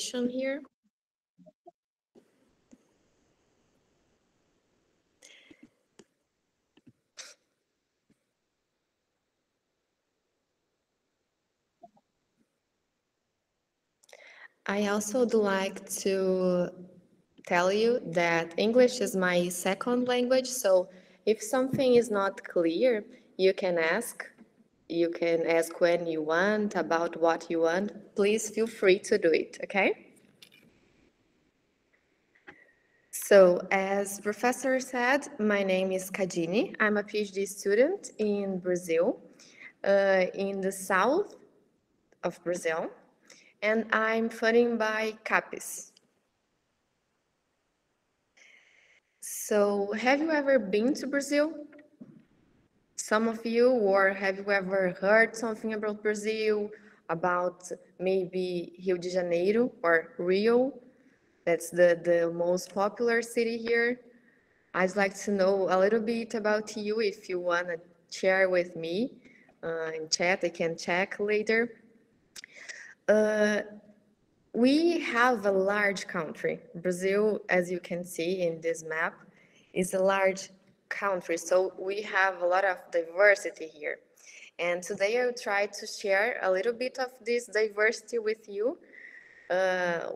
presentation here. I also would like to tell you that English is my second language, so if something is not clear, you can ask. You can ask when you want, about what you want. Please feel free to do it, okay? So, as professor said, my name is Kadini. I'm a PhD student in Brazil, in the south of Brazil, and I'm funding by CAPES. So, have you ever been to Brazil? Some of you, or have you ever heard something about Brazil, about maybe Rio de Janeiro or Rio? That's the most popular city here. I'd like to know a little bit about you if you want to share with me in chat. I can check later. Uh, we have a large country. Brazil, as you can see in this map, is a large country. So we have a lot of diversity here. And today I will try to share a little bit of this diversity with you.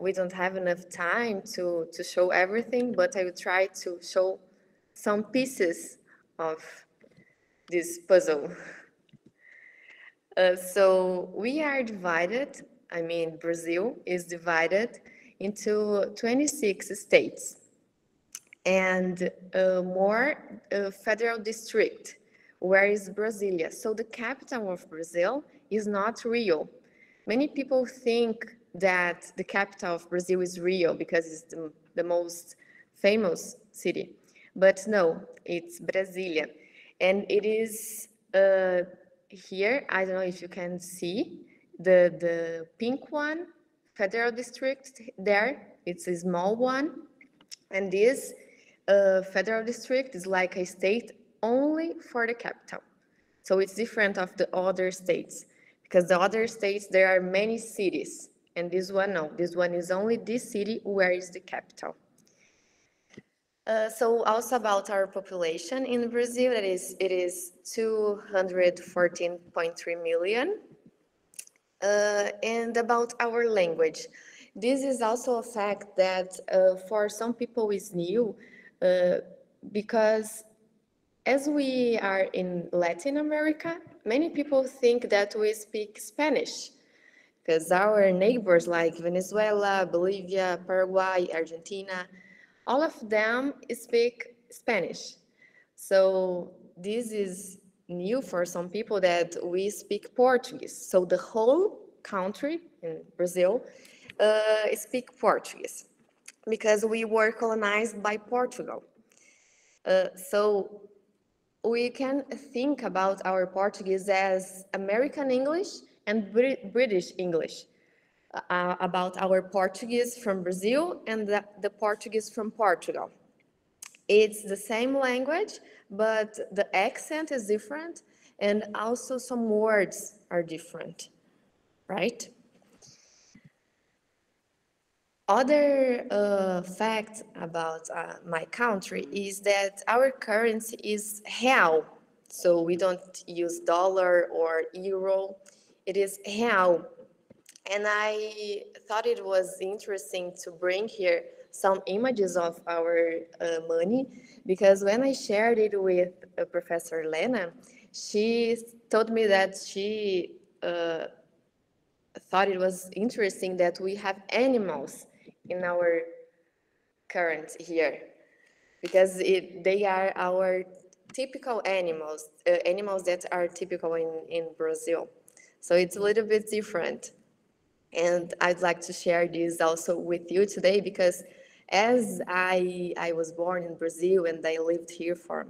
We don't have enough time to show everything, but I will try to show some pieces of this puzzle. So we are divided, I mean, Brazil is divided into 26 states and more federal district, where is Brasilia. So the capital of Brazil is not Rio. Many people think that the capital of Brazil is Rio because it's the most famous city. But no, it's Brasilia. And it is here, I don't know if you can see, the pink one, federal district there, it's a small one. And this federal district is like a state only for the capital. So it's different of the other states, because the other states, there are many cities. And this one, no, this one is only this city where is the capital. So also about our population in Brazil, it is 214.3 million. And about our language, this is also a fact that for some people is new, because as we are in Latin America, many people think that we speak Spanish, because our neighbors like Venezuela, Bolivia, Paraguay, Argentina, all of them speak Spanish. So this is new for some people that we speak Portuguese. So the whole country in Brazil speak Portuguese because we were colonized by Portugal. So we can think about our Portuguese as American English and British English, about our Portuguese from Brazil and the Portuguese from Portugal. It's the same language, but the accent is different, and also some words are different, right? Other fact about my country is that our currency is real, so we don't use dollar or euro. It is real, and I thought it was interesting to bring here some images of our money, because when I shared it with Professor Lena, she told me that she thought it was interesting that we have animals in our current here, because they are our typical animals, animals that are typical in Brazil. So it's a little bit different. And I'd like to share this also with you today, because as I was born in Brazil and I lived here for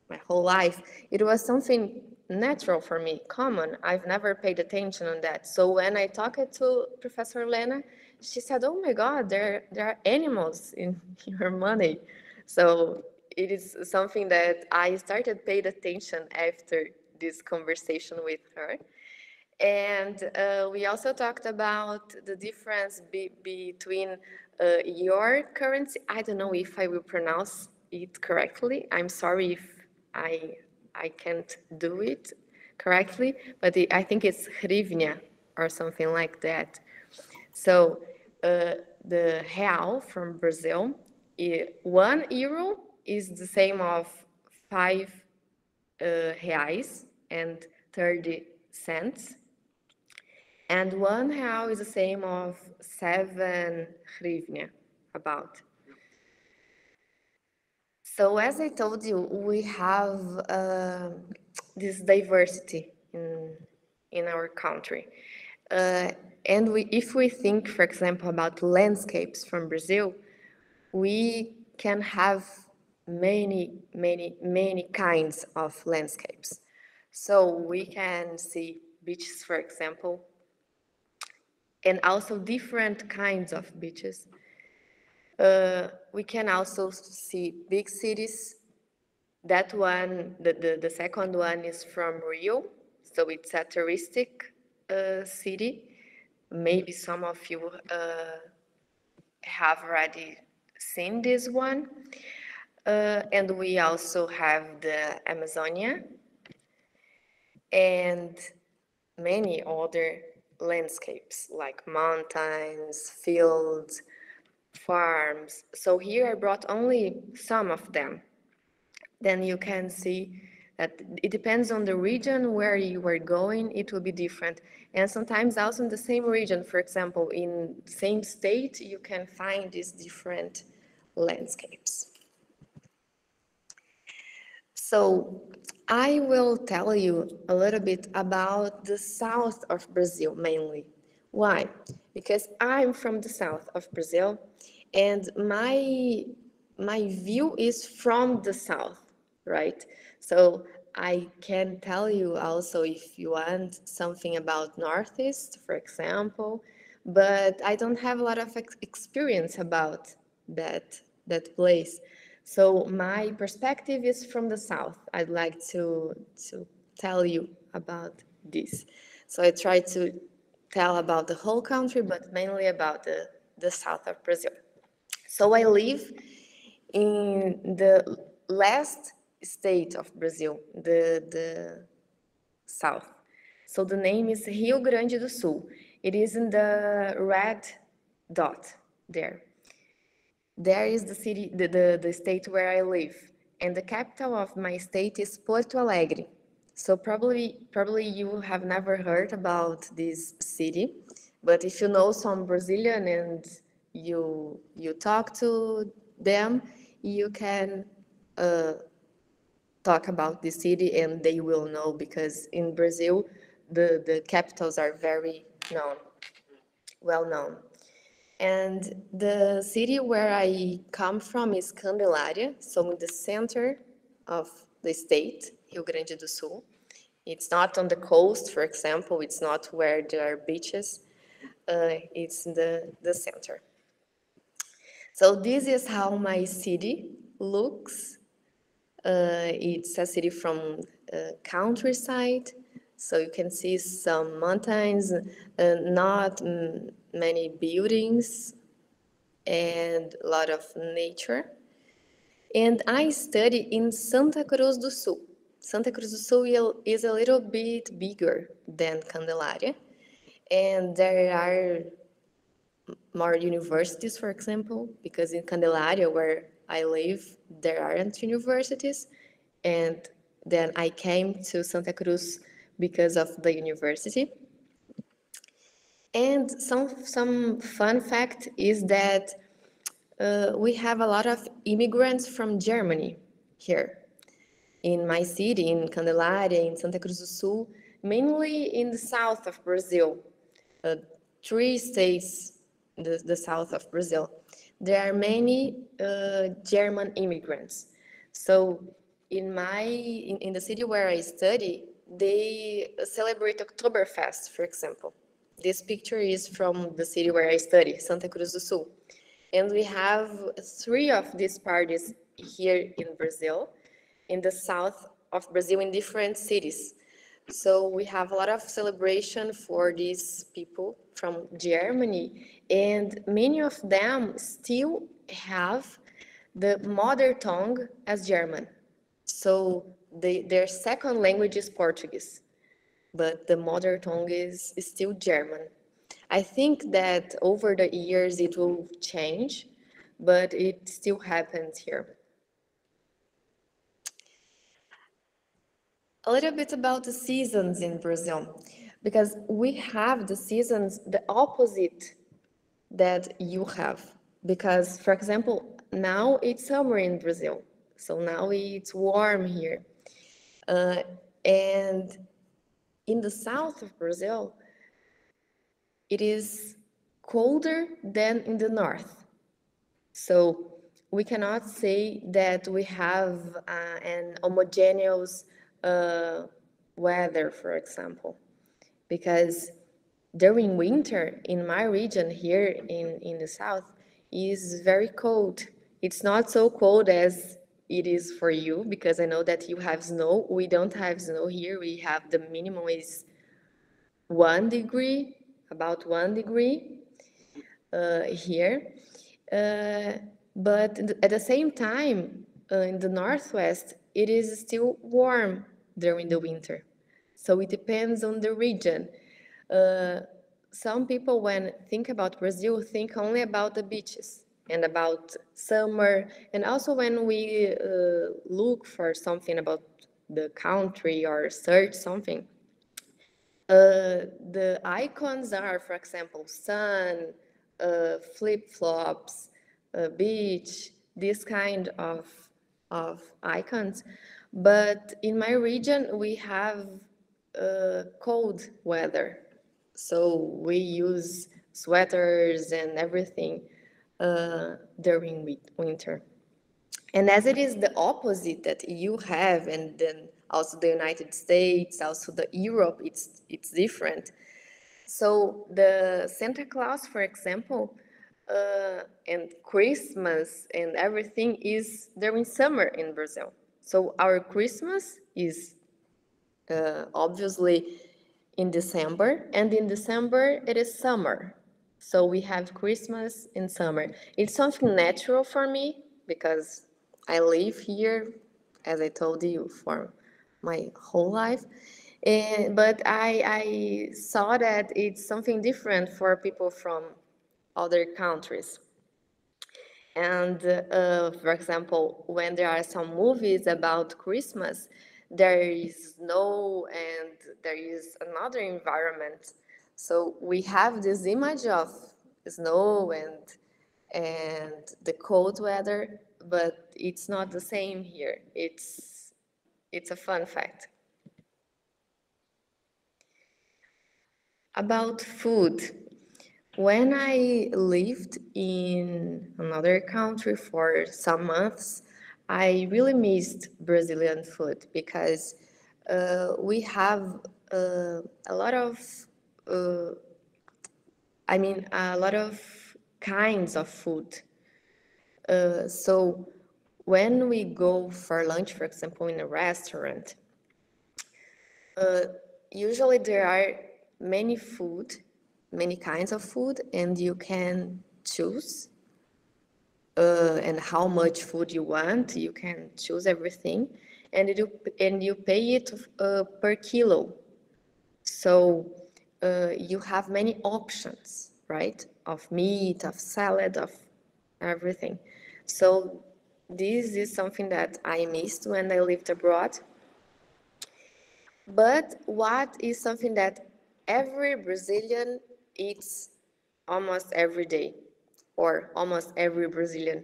my whole life, it was something natural for me, common. I've never paid attention on that. So when I talked to Professor Lena, she said, "Oh my God, there are animals in your money." So it is something that I started paying attention after this conversation with her. And we also talked about the difference between your currency. I don't know if I will pronounce it correctly. I'm sorry if I I can't do it correctly, but I think it's hryvnia or something like that. So the real from Brazil, 1 euro is the same of five reais and 30 cents. And 1 real is the same of 7 hryvnia, about. So as I told you, we have this diversity in our country. Uh, and if we think, for example, about landscapes from Brazil, we can have many kinds of landscapes. So we can see beaches, for example, and also different kinds of beaches. We can also see big cities. That one, the second one is from Rio, so it's a touristic city. Maybe some of you have already seen this one. And we also have the Amazonia and many other landscapes like mountains, fields, farms. So here I brought only some of them. Then you can see that it depends on the region where you are going, it will be different. And sometimes also in the same region, for example, in same state, you can find these different landscapes. So I will tell you a little bit about the south of Brazil mainly. Why? Because I'm from the south of Brazil and my view is from the south, right? So I can tell you also if you want something about Northeast, for example, but I don't have a lot of experience about that place. So my perspective is from the south. I'd like to tell you about this. So I try to tell about the whole country, but mainly about the south of Brazil. So I live in the last state of Brazil, the south. So the name is Rio Grande do Sul. It is in the red dot there. There is the city, the state where I live, and the capital of my state is Porto Alegre. So probably you have never heard about this city, but if you know some Brazilian and you talk to them, you can uh, talk about the city and they will know because in Brazil the capitals are very well known. And the city where I come from is Candelária, so in the center of the state, Rio Grande do Sul. It's not on the coast, for example, it's not where there are beaches, it's in the center. So this is how my city looks. It's a city from countryside, so you can see some mountains, not many buildings, and a lot of nature. And I study in Santa Cruz do Sul. Santa Cruz do Sul is a little bit bigger than Candelaria, and there are more universities, for example, because in Candelaria, where I live, there aren't universities. And then I came to Santa Cruz because of the university. And some fun fact is that we have a lot of immigrants from Germany here in my city, in Candelaria, in Santa Cruz do Sul, mainly in the south of Brazil, 3 states, the south of Brazil. There are many German immigrants. So in the city where I study, they celebrate Oktoberfest, for example. This picture is from the city where I study, Santa Cruz do Sul. And we have 3 of these parties here in Brazil, in the south of Brazil, in different cities. So we have a lot of celebration for these people from Germany, and many of them still have the mother tongue as German. So their second language is Portuguese, but the mother tongue is still German. I think that over the years it will change, but it still happens here. A little bit about the seasons in Brazil, because we have the seasons the opposite that you have. Because, for example, now it's summer in Brazil, so now it's warm here. Uh, and in the south of Brazil, it is colder than in the north. So we cannot say that we have an homogeneous uh, weather, for example, because during winter in my region here in the south is very cold. It's not so cold as it is for you because I know that you have snow. We don't have snow here. We have the minimum is 1 degree, about 1 degree here. Uh, but at the same time, in the northwest, it is still warm during the winter. So it depends on the region. Uh, some people, when think about Brazil, think only about the beaches and about summer. And also when we look for something about the country or search something, the icons are, for example, sun, flip-flops, beach, this kind of icons. But in my region, we have cold weather. So we use sweaters and everything during winter. And as it is the opposite that you have, and then also the United States, also the Europe, it's different. So the Santa Claus, for example, and Christmas and everything is during summer in Brazil. So our Christmas is obviously in December, and in December it is summer. So we have Christmas in summer. It's something natural for me because I live here, as I told you, for my whole life. But I saw that it's something different for people from other countries. And for example, when there are some movies about Christmas, there is snow and there is another environment. So we have this image of snow and the cold weather, but it's not the same here. It's a fun fact. About food, when I lived in another country for some months, I really missed Brazilian food because we have a lot of, uh, a lot of kinds of food. So when we go for lunch, for example, in a restaurant, uh, usually there are many food, many kinds of food, and you can choose and how much food you want. You can choose everything, and you pay it per kilo. So you have many options, right? Of meat, of salad, of everything. So this is something that I missed when I lived abroad. But what is something that every Brazilian eats almost every day, or almost every Brazilian,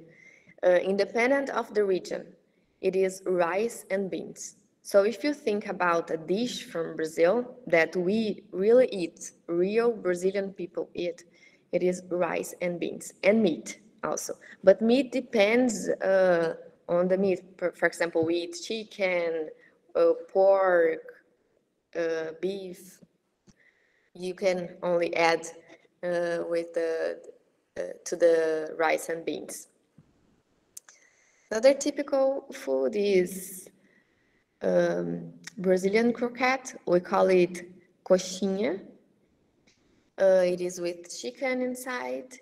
independent of the region? It is rice and beans. So if you think about a dish from Brazil that we really eat, real Brazilian people eat, it is rice and beans and meat also. But meat depends on the meat. For example, we eat chicken, pork, beef. You can only add with the to the rice and beans. Another typical food is Brazilian croquette, we call it coxinha. It is with chicken inside,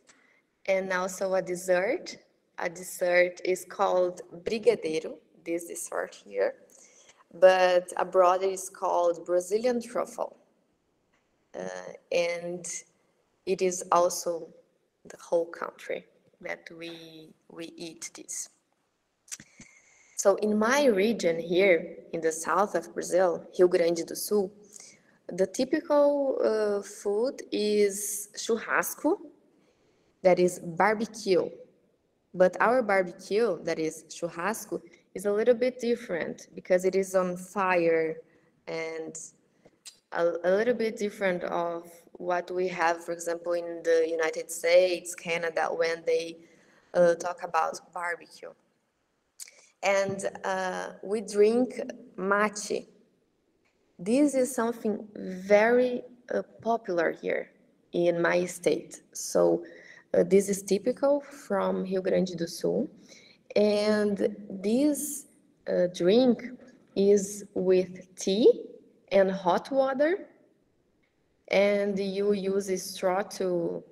and also a dessert. A dessert is called brigadeiro, this dessert here, but abroad it is called Brazilian truffle. And it is also the whole country that we eat this. So in my region here in the south of Brazil, Rio Grande do Sul, the typical food is churrasco, that is barbecue. But our barbecue, that is churrasco, is a little bit different because it is on fire and a little bit different of what we have, for example, in the United States, Canada, when they talk about barbecue. And we drink mate. This is something very popular here in my state. So this is typical from Rio Grande do Sul. And this drink is with tea and hot water, and you use a straw to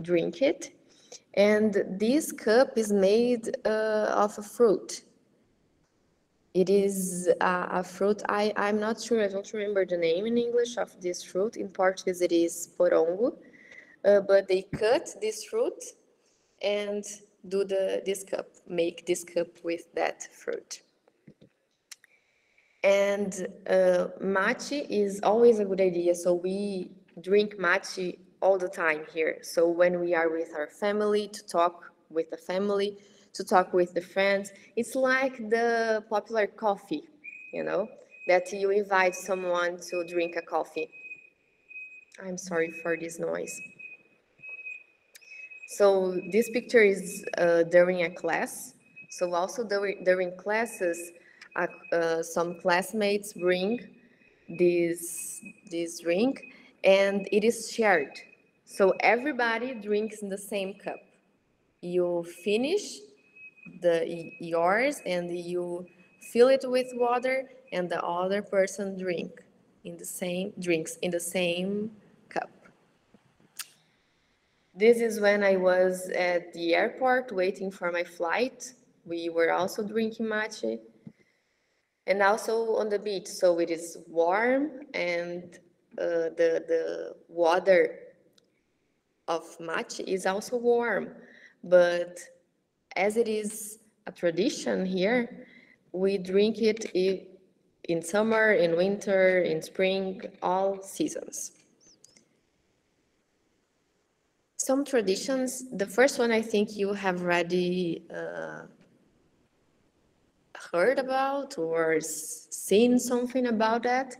drink it. And this cup is made of a fruit. It is a fruit, I'm not sure, I don't remember the name in English of this fruit. In Portuguese, it is porongo. But they cut this fruit and do this cup, make this cup with that fruit. And mate is always a good idea. So we drink mate all the time here. So when we are with our family, to talk with the family, to talk with the friends, it's like the popular coffee, you know, that you invite someone to drink a coffee. I'm sorry for this noise. So this picture is during a class. So also during classes, some classmates bring this drink, and it is shared. So everybody drinks in the same cup. You finish yours and you fill it with water, and the other person drinks in the same cup. This is when I was at the airport waiting for my flight. We were also drinking matcha. And also on the beach, so it is warm, and the water of matcha is also warm. But as it is a tradition here, we drink it in summer, in winter, in spring, all seasons. Some traditions, the first one I think you have already heard about or seen something about that.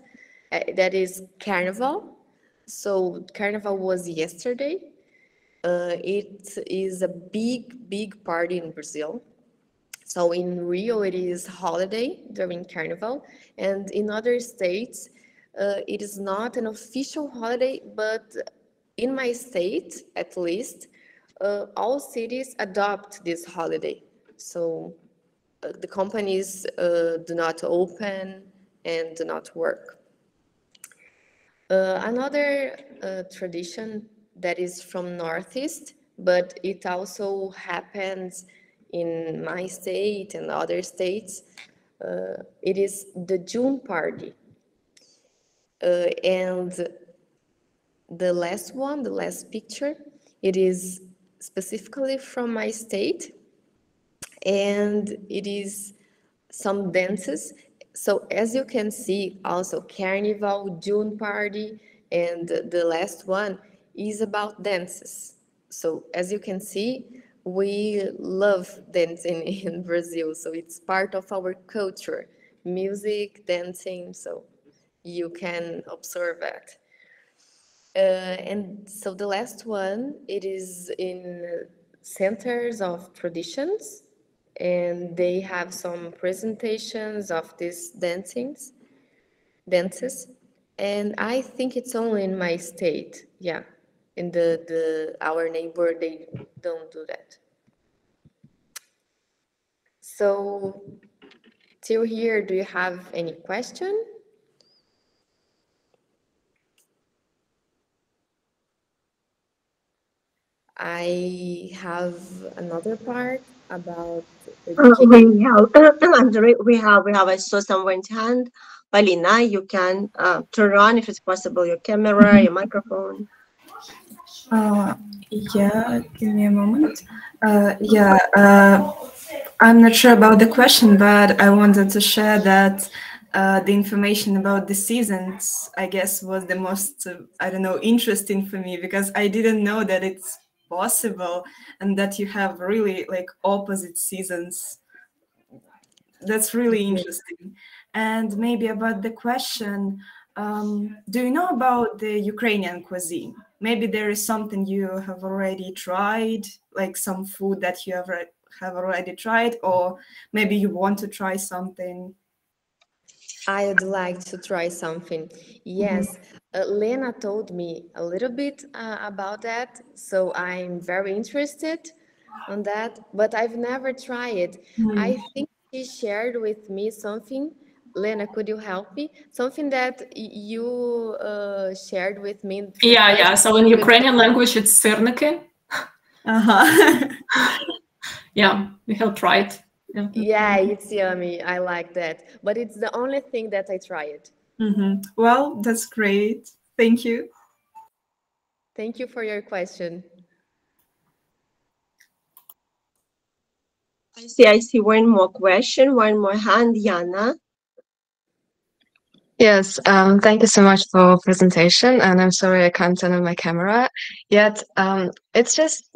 That is Carnival. So Carnival was yesterday. It is a big party in Brazil. So in Rio, it is holiday during Carnival, and in other states, it is not an official holiday, but in my state, at least, all cities adopt this holiday. So the companies do not open and do not work. Another tradition that is from Northeast, but it also happens in my state and other states, it is the June party. And the last one, the last picture, it is specifically from my state, and it is some dances. So as you can see, also Carnival, June party, and the last one is about dances. So as you can see, we love dancing in Brazil. So it's part of our culture, music, dancing. So you can observe that. And so the last one, it is in centers of traditions, and they have some presentations of these dances. And I think it's only in my state, yeah. In our neighbor, they don't do that. So Till here, do you have any question? I have another part about education. We have, I'm sorry, I saw some raised hand. Palina, you can turn on, if it's possible, your camera, your microphone. Uh, yeah, give me a moment. Yeah, I'm not sure about the question, but I wanted to share that the information about the seasons, I guess, was the most, I don't know, interesting for me because I didn't know that it's possible and that you have really like opposite seasons. That's really interesting. And maybe about the question, do you know about the Ukrainian cuisine? Maybe there is something you have already tried, like some food that you have already tried, or maybe you want to try something. I'd like to try something. Yes, Lena told me a little bit about that, so I'm very interested on that, but I've never tried it. I think she shared with me something. Lena, could you help me? Something that you shared with me the Yeah, first. yeah. So in Ukrainian language, it's sirniki. Uh-huh. Yeah, we have tried. Yeah. Yeah, it's yummy. I like that. But it's the only thing that I tried. Well, that's great. Thank you. Thank you for your question. I see one more question, one more hand, Yana. Yes, thank you so much for presentation, and I'm sorry I can't turn on my camera yet. It's just,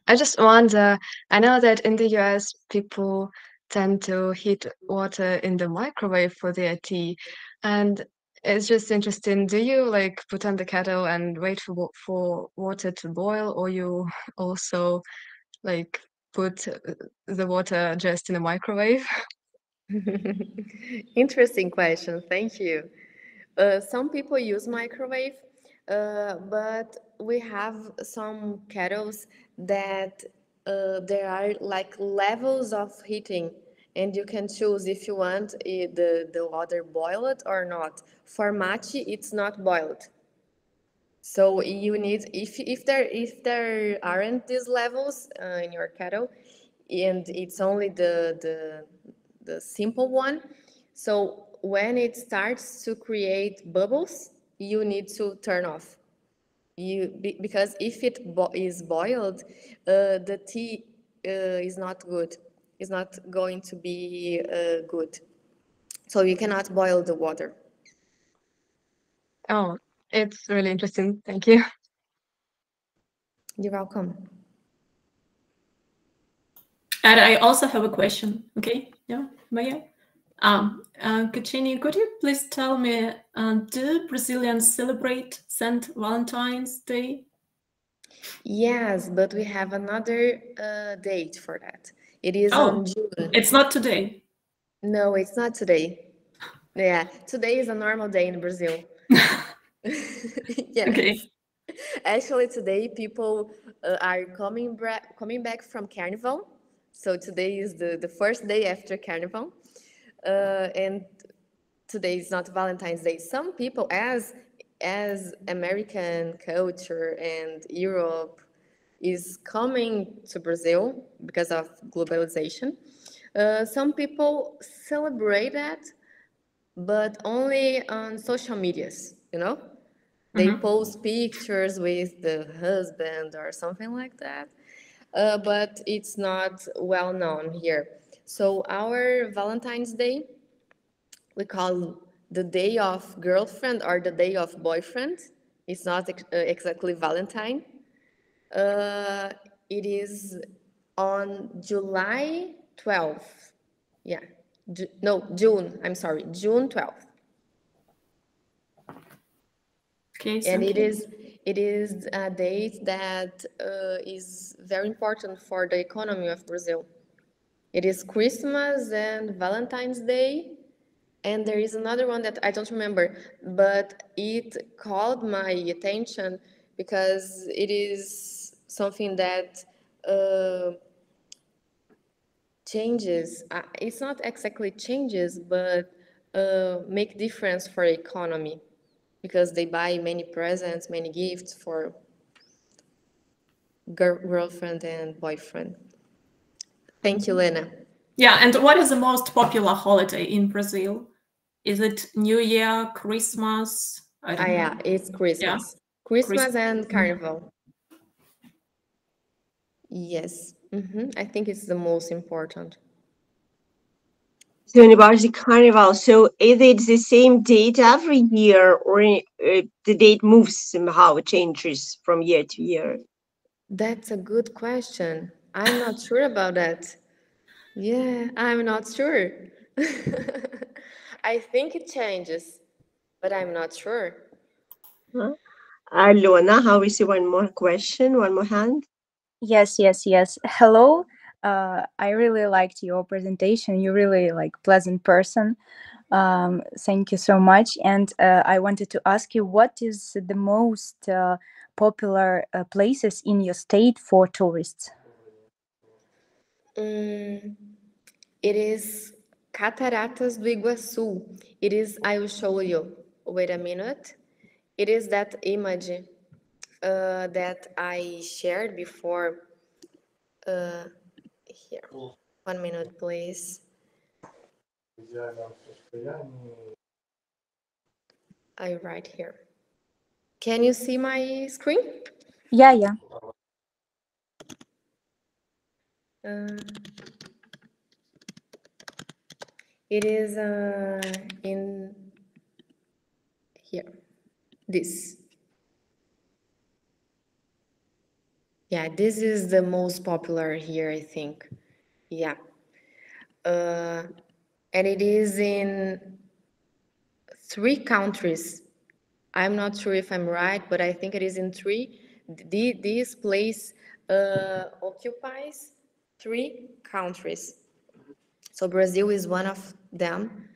I just wonder, I know that in the US people tend to heat water in the microwave for their tea, and it's just interesting, do you like put on the kettle and wait for water to boil, or you also like put the water just in the microwave? Interesting question. Thank you. Some people use microwave, but we have some kettles that there are like levels of heating, and you can choose if you want the water boiled or not. For matcha, it's not boiled. So you need if there aren't these levels in your kettle, and it's only the simple one. So when it starts to create bubbles, you need to turn off. Because if is boiled, the tea is not good. It's not going to be good. So you cannot boil the water. Oh, it's really interesting. Thank you. You're welcome. And I also have a question. Okay, yeah, Maya. Kachini, could you please tell me, do Brazilians celebrate Saint Valentine's Day? Yes, but we have another date for that. It is Oh, on June. it's not today. No, it's not today. Yeah, today is a normal day in Brazil. Yes. Okay. Actually, today people are coming back from Carnival. So today is the first day after Carnival. And today is not Valentine's Day. Some people, as American culture and Europe is coming to Brazil because of globalization, some people celebrate that, but only on social medias, you know? They post pictures with the husband or something like that, but it's not well known here. So our Valentine's Day, we call the day of girlfriend or the day of boyfriend. It's not exactly Valentine. Uh, it is on July 12th. Yeah. No, June. I'm sorry, June 12th. Okay, And thank you. it is a date that is very important for the economy of Brazil. It is Christmas and Valentine's Day, and there is another one that I don't remember, but it called my attention because it is something that changes, it's not exactly changes, but make difference for economy because they buy many presents, many gifts for girlfriend and boyfriend. Thank you, Lena. Yeah, and what is the most popular holiday in Brazil? Is it New Year, Christmas? I don't know. Yeah, it's Christmas. Christmas and Carnival. Yes, I think it's the most important. So about the carnival, so is it the same date every year, or the date moves somehow, it changes from year to year? That's a good question. I'm not sure about that. Yeah, I'm not sure. I think it changes, but I'm not sure. Huh? Lona, how we see one more question, one more hand? Yes. Hello. I really liked your presentation. You're really pleasant person. Thank you so much. And I wanted to ask you, what is the most popular places in your state for tourists? It is Cataratas do Iguaçu. It is, I will show you. Wait a minute. It is that image that I shared before. Here. 1 minute, please. I write here. Can you see my screen? Yeah. It is in here. This. Yeah, this is the most popular here, I think. Yeah. And it is in 3 countries. I'm not sure if I'm right, but I think it is in 3. This place occupies 3 countries. So Brazil is one of them,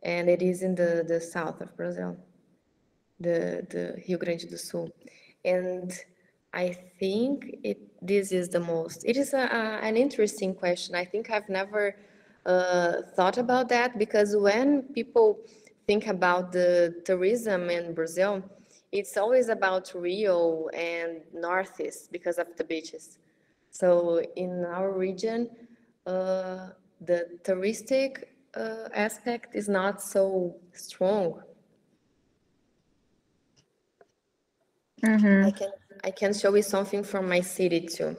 and it is in the south of Brazil, the Rio Grande do Sul. And I think this is the most. It is an interesting question. I think I've never thought about that, because when people think about the tourism in Brazil, it's always about Rio and Northeast because of the beaches. So in our region, the touristic aspect is not so strong. I can show you something from my city too.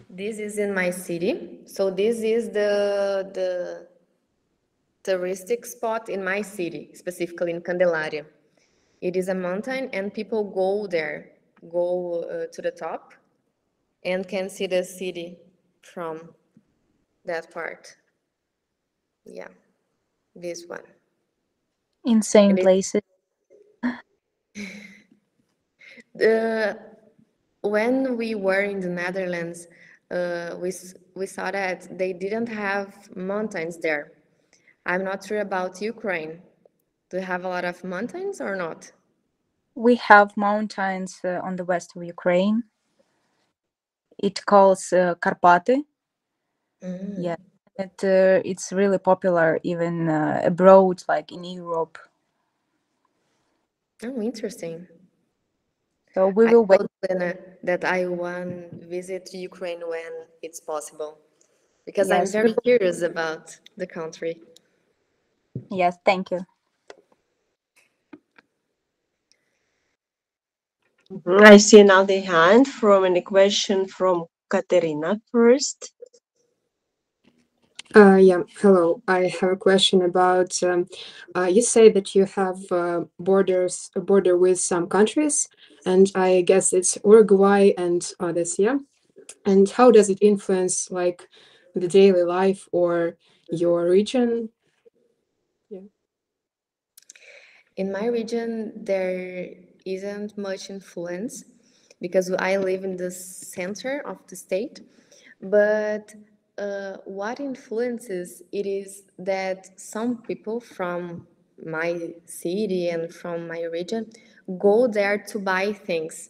This is in my city. So this is the touristic spot in my city, specifically in Candelaria. It is a mountain, and people go there, to the top, and can see the city from that part. Yeah, this one. Insane places. When we were in the Netherlands, we saw that they didn't have mountains there. I'm not sure about Ukraine. Do you have a lot of mountains or not? We have mountains on the west of Ukraine. It calls Karpaty. Yeah, it's really popular even abroad, like in Europe. Oh, interesting. So we will wait. That I want to visit Ukraine when it's possible, because Yes, I'm very curious about the country. Yes, thank you. I see another hand from a question from Katerina first. Yeah, hello. I have a question about, you say that you have a border with some countries, and I guess it's Uruguay and others, yeah? And how does it influence like the daily life or your region? Yeah. In my region, there isn't much influence because I live in the center of the state, but what influences it is that some people from my city and from my region go there to buy things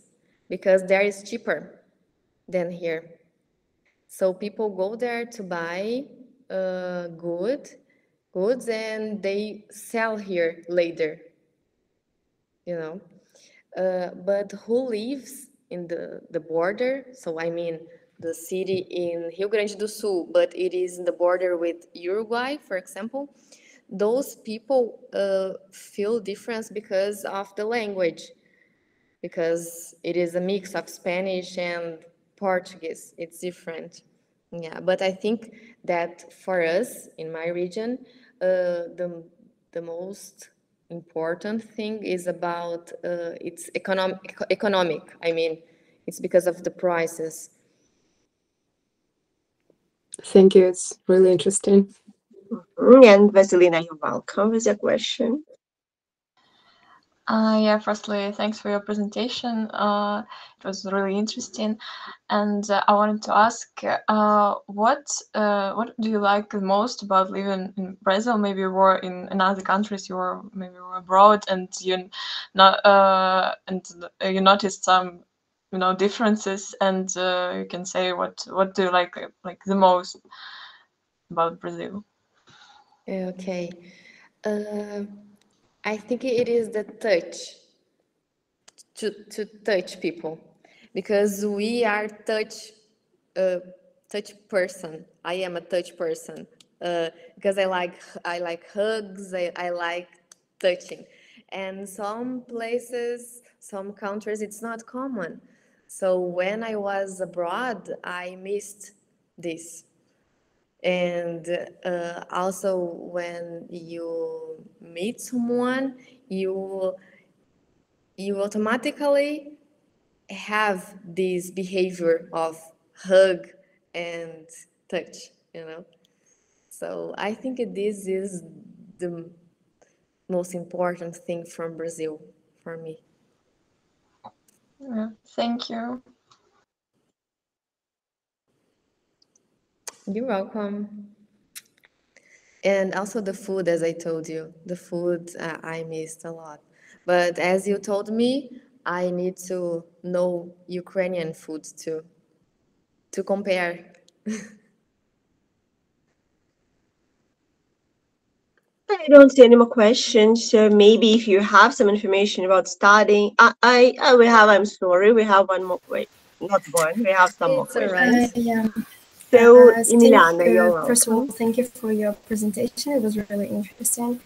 because there is cheaper. than here. So people go there to buy goods and they sell here later, you know. But who lives in the border? So I mean, the city in Rio Grande do Sul, but it is in the border with Uruguay, for example. Those people feel difference because of the language, because it is a mix of Spanish and Portuguese. It's different. Yeah, but I think that for us in my region, the most important thing is about it's economic. I mean, it's because of the prices. Thank you. It's really interesting. And Vasilina, you're welcome with your question. Yeah, firstly, thanks for your presentation. It was really interesting, and I wanted to ask, what do you like the most about living in Brazil? Maybe you were in other countries, you were maybe abroad, and you noticed some differences, and you can say what do you like the most about Brazil? Okay. I think it is the touch, to touch people, because we are touch person. I am a touch person because I like hugs. I like touching, and some places, some countries, it's not common. So when I was abroad, I missed this. And also when you meet someone, you automatically have this behavior of hug and touch, you know. So I think this is the most important thing from Brazil for me. Yeah, thank you. You're welcome. And also the food, as I told you, the food I missed a lot. But as you told me, I need to know Ukrainian food too, to compare. I don't see any more questions. So maybe if you have some information about studying, we have. I'm sorry, we have one more. Wait, not one. We have some more It's all questions. right. Yeah. So, Emiliana, you're First of all, welcome. thank you for your presentation. It was really interesting.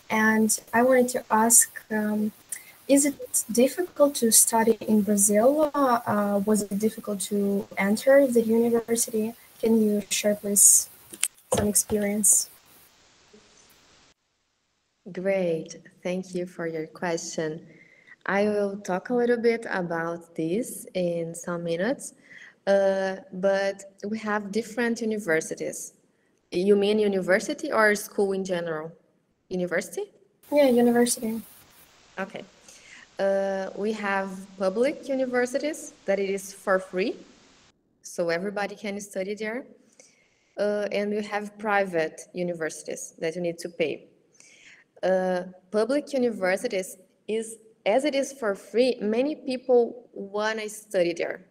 And I wanted to ask, is it difficult to study in Brazil? Was it difficult to enter the university? Can you share, please, some experience? Great. Thank you for your question. I will talk a little bit about this in some minutes, but we have different universities. You mean university or school in general? University? Yeah, university. Okay. We have public universities that it is for free, so everybody can study there. And we have private universities that you need to pay. Public universities is, as it is for free, many people want to study there.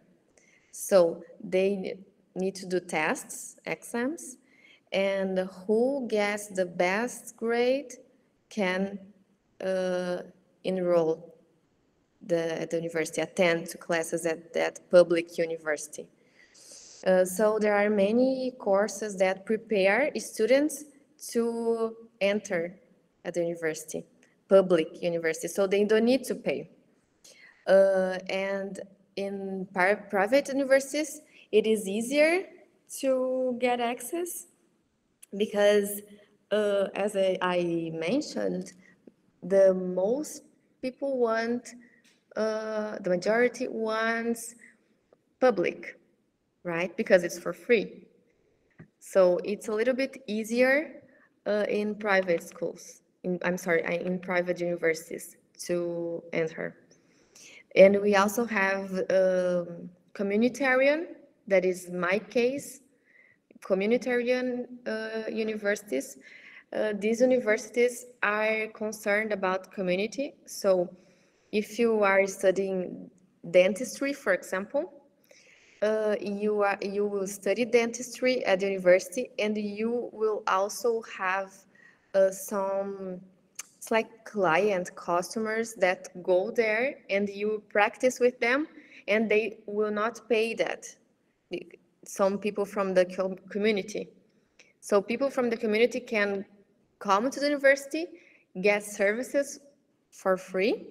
So they need to do tests, exams, and who gets the best grade can enroll at the university, attend to classes at that public university. So there are many courses that prepare students to enter at the university, public university, so they don't need to pay. And in private universities, it is easier to get access because, as I mentioned, the most people want, the majority wants public, right? Because it's for free. So it's a little bit easier in private schools, in private universities to enter. And we also have communitarian, that is my case, communitarian universities. These universities are concerned about community. So if you are studying dentistry, for example, you will study dentistry at the university, and you will also have some, it's like client customers that go there and you practice with them, and they will not pay that. Some people from the community. So people from the community can come to the university, get services for free,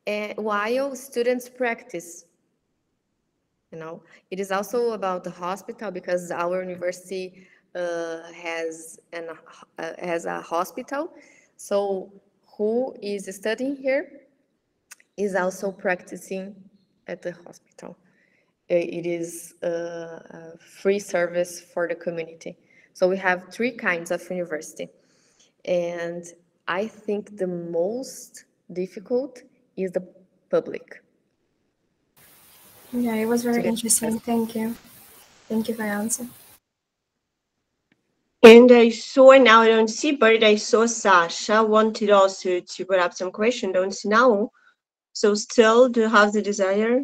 and while students practice. It is also about the hospital, because our university has a hospital. So who is studying here is also practicing at the hospital. It is a free service for the community. So we have 3 kinds of university. And I think the most difficult is the public. Yeah, it was very To get interesting. Thank you. Thank you for your answer. And I saw, now I don't see, but I saw Sasha wanted also to put up some question, don't see now. So still, do you have the desire?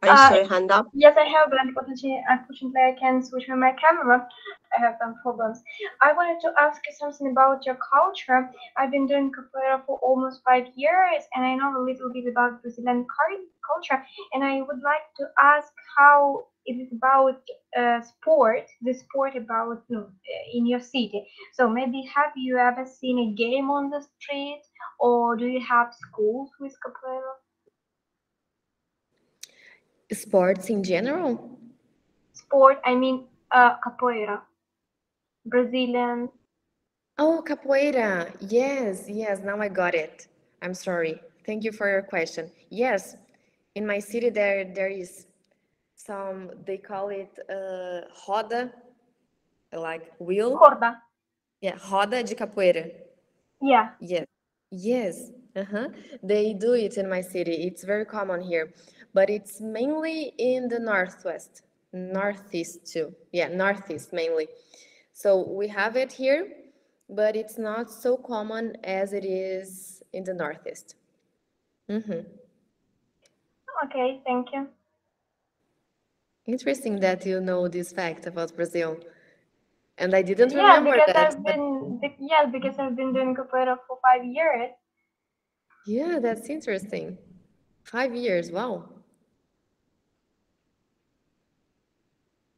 I saw your hand up. Yes, I have, but unfortunately, I can't switch on my camera. I have some problems. I wanted to ask you something about your culture. I've been doing capoeira for almost 5 years, and I know a little bit about Brazilian culture. And I would like to ask how it is about sport, the sport about in your city. So maybe have you ever seen a game on the street, or do you have schools with capoeira? Sports in general? Sport, I mean capoeira. Brazilian. Oh, capoeira. Yes, now I got it. I'm sorry. Thank you for your question. Yes, in my city there is some, they call it roda, like wheel. Corda. Yeah, roda de capoeira. Yeah. Yes. They do it in my city. It's very common here, but it's mainly in the northwest, northeast too. Yeah, northeast mainly. So we have it here, but it's not so common as it is in the northeast. Okay, thank you. Interesting that you know this fact about Brazil. And I didn't Yeah, remember because that. because I've been doing capoeira for 5 years. Yeah, that's interesting. 5 years, wow.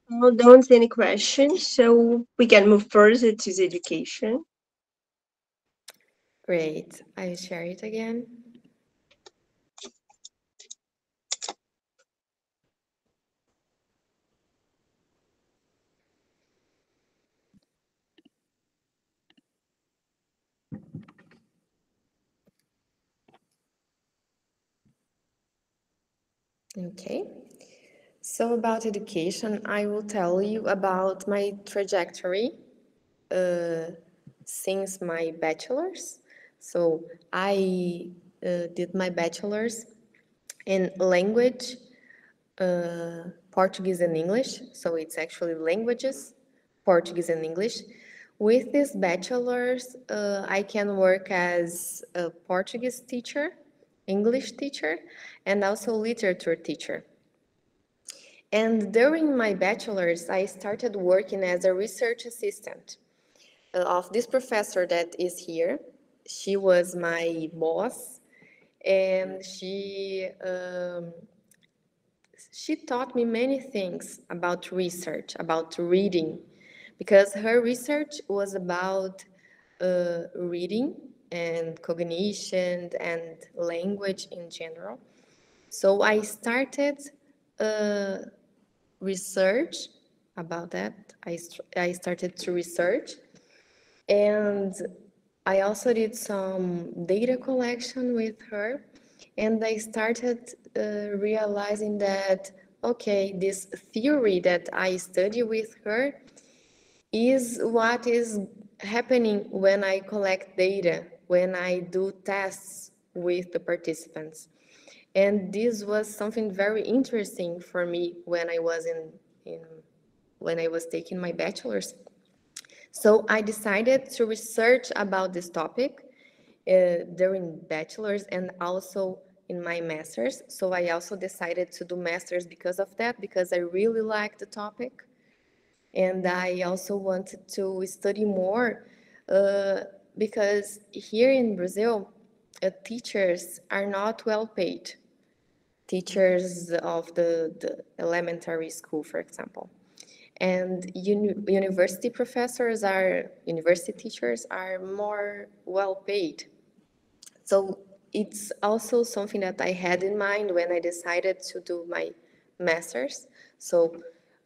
Well, don't see any questions, so we can move further to the education. Great. I share it again. Okay. So about education, I will tell you about my trajectory since my bachelor's. So I did my bachelor's in language, Portuguese and English. So it's actually languages, Portuguese and English. With this bachelor's, I can work as a Portuguese teacher, English teacher, and also literature teacher. And during my bachelor's, I started working as a research assistant of this professor that is here. She was my boss, and she taught me many things about research, about reading, because her research was about reading and cognition and language in general. So I started research about that. I started to research, and I also did some data collection with her, and I started realizing that, okay, this theory that I study with her is what is happening when I collect data, when I do tests with the participants. And this was something very interesting for me when I was when I was taking my bachelor's. So I decided to research about this topic during bachelor's and also in my master's. So I also decided to do master's because of that, because I really like the topic. And I also wanted to study more because here in Brazil, teachers are not well paid. Teachers of the elementary school, for example. And university teachers are more well paid. So it's also something that I had in mind when I decided to do my master's. So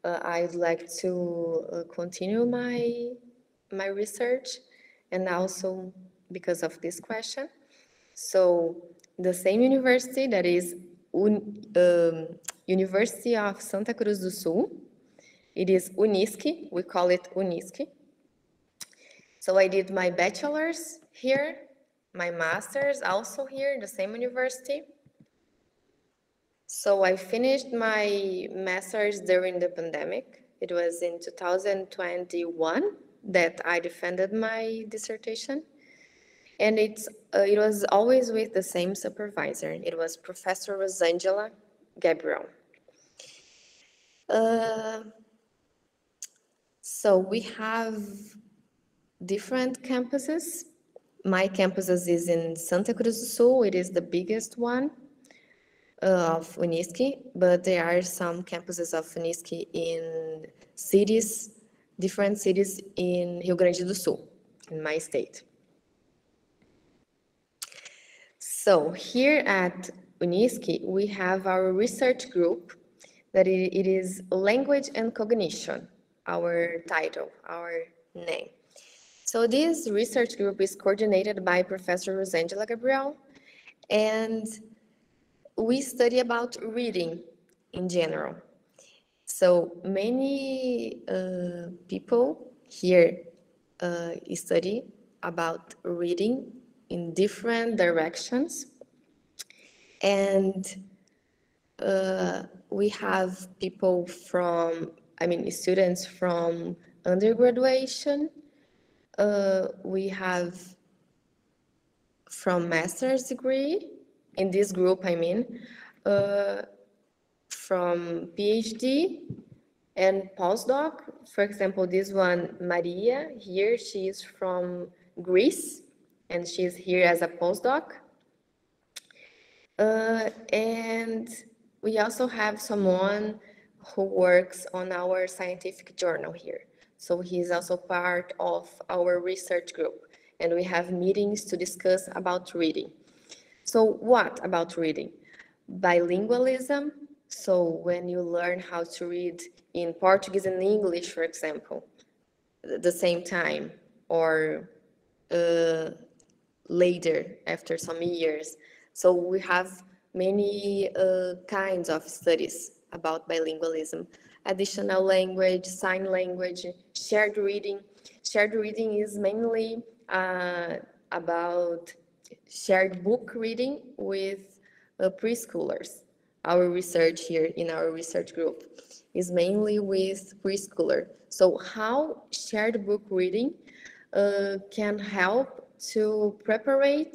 I'd like to continue my research, and also because of this question. So the same university, that is University of Santa Cruz do Sul, it is Unisc, we call it Unisc. So I did my bachelor's here, my master's also here in the same university. So I finished my master's during the pandemic. It was in 2021 that I defended my dissertation. And it was always with the same supervisor. It was Professor Rosângela Gabriel. So we have different campuses. My campus is in Santa Cruz do Sul. It is the biggest one of Unisc, but there are some campuses of Unisc in cities, different cities in Rio Grande do Sul, in my state. So here at Unisc, we have our research group that it is Language and Cognition, our title, our name. So this research group is coordinated by Professor Rosângela Gabriel, and we study about reading in general. So many people here study about reading in different directions. And we have people students from undergraduation. We have from master's degree, in this group, from PhD and postdoc. For example, this one, Maria, here, she is from Greece, and she's here as a postdoc. And we also have someone who works on our scientific journal here. So he's also part of our research group, and we have meetings to discuss about reading. So what about reading? Bilingualism. So when you learn how to read in Portuguese and English, for example, at the same time, or later, after some years. So we have many kinds of studies about bilingualism. Additional language, sign language, shared reading. Shared reading is mainly about shared book reading with preschoolers. Our research here in our research group is mainly with preschooler. So how shared book reading can help to prepare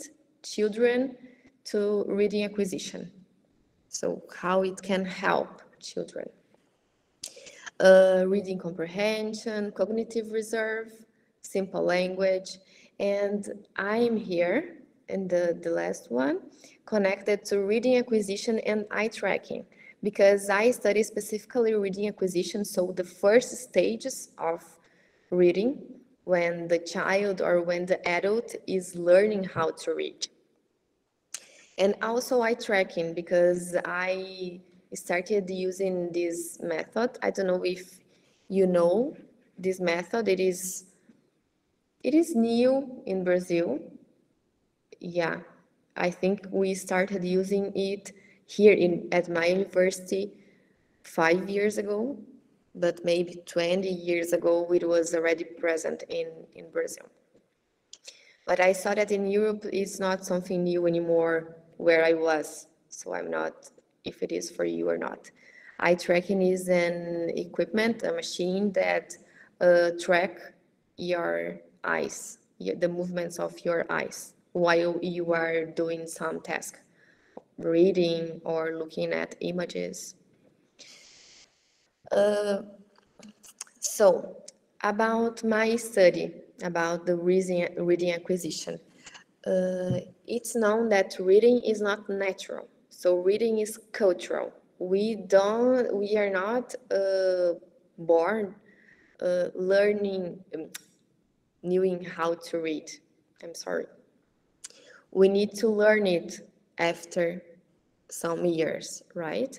children to reading acquisition. So how it can help children. Reading comprehension, cognitive reserve, simple language. And I'm here in the last one, connected to reading acquisition and eye tracking, because I study specifically reading acquisition, so the first stages of reading when the child or when the adult is learning how to read. And also eye tracking, because I started using this method. I don't know if you know this method. It is new in Brazil. Yeah, I think we started using it here at my university 5 years ago, but maybe 20 years ago it was already present in Brazil. But I saw that in Europe it's not something new anymore where I was, so I'm not if it is for you or not. Eye tracking is an equipment, a machine that track your eyes, the movements of your eyes while you are doing some task, reading or looking at images. So, about my study, about the reading acquisition. It's known that reading is not natural. So reading is cultural. We are not born learning, knowing how to read. I'm sorry. We need to learn it after some years, right?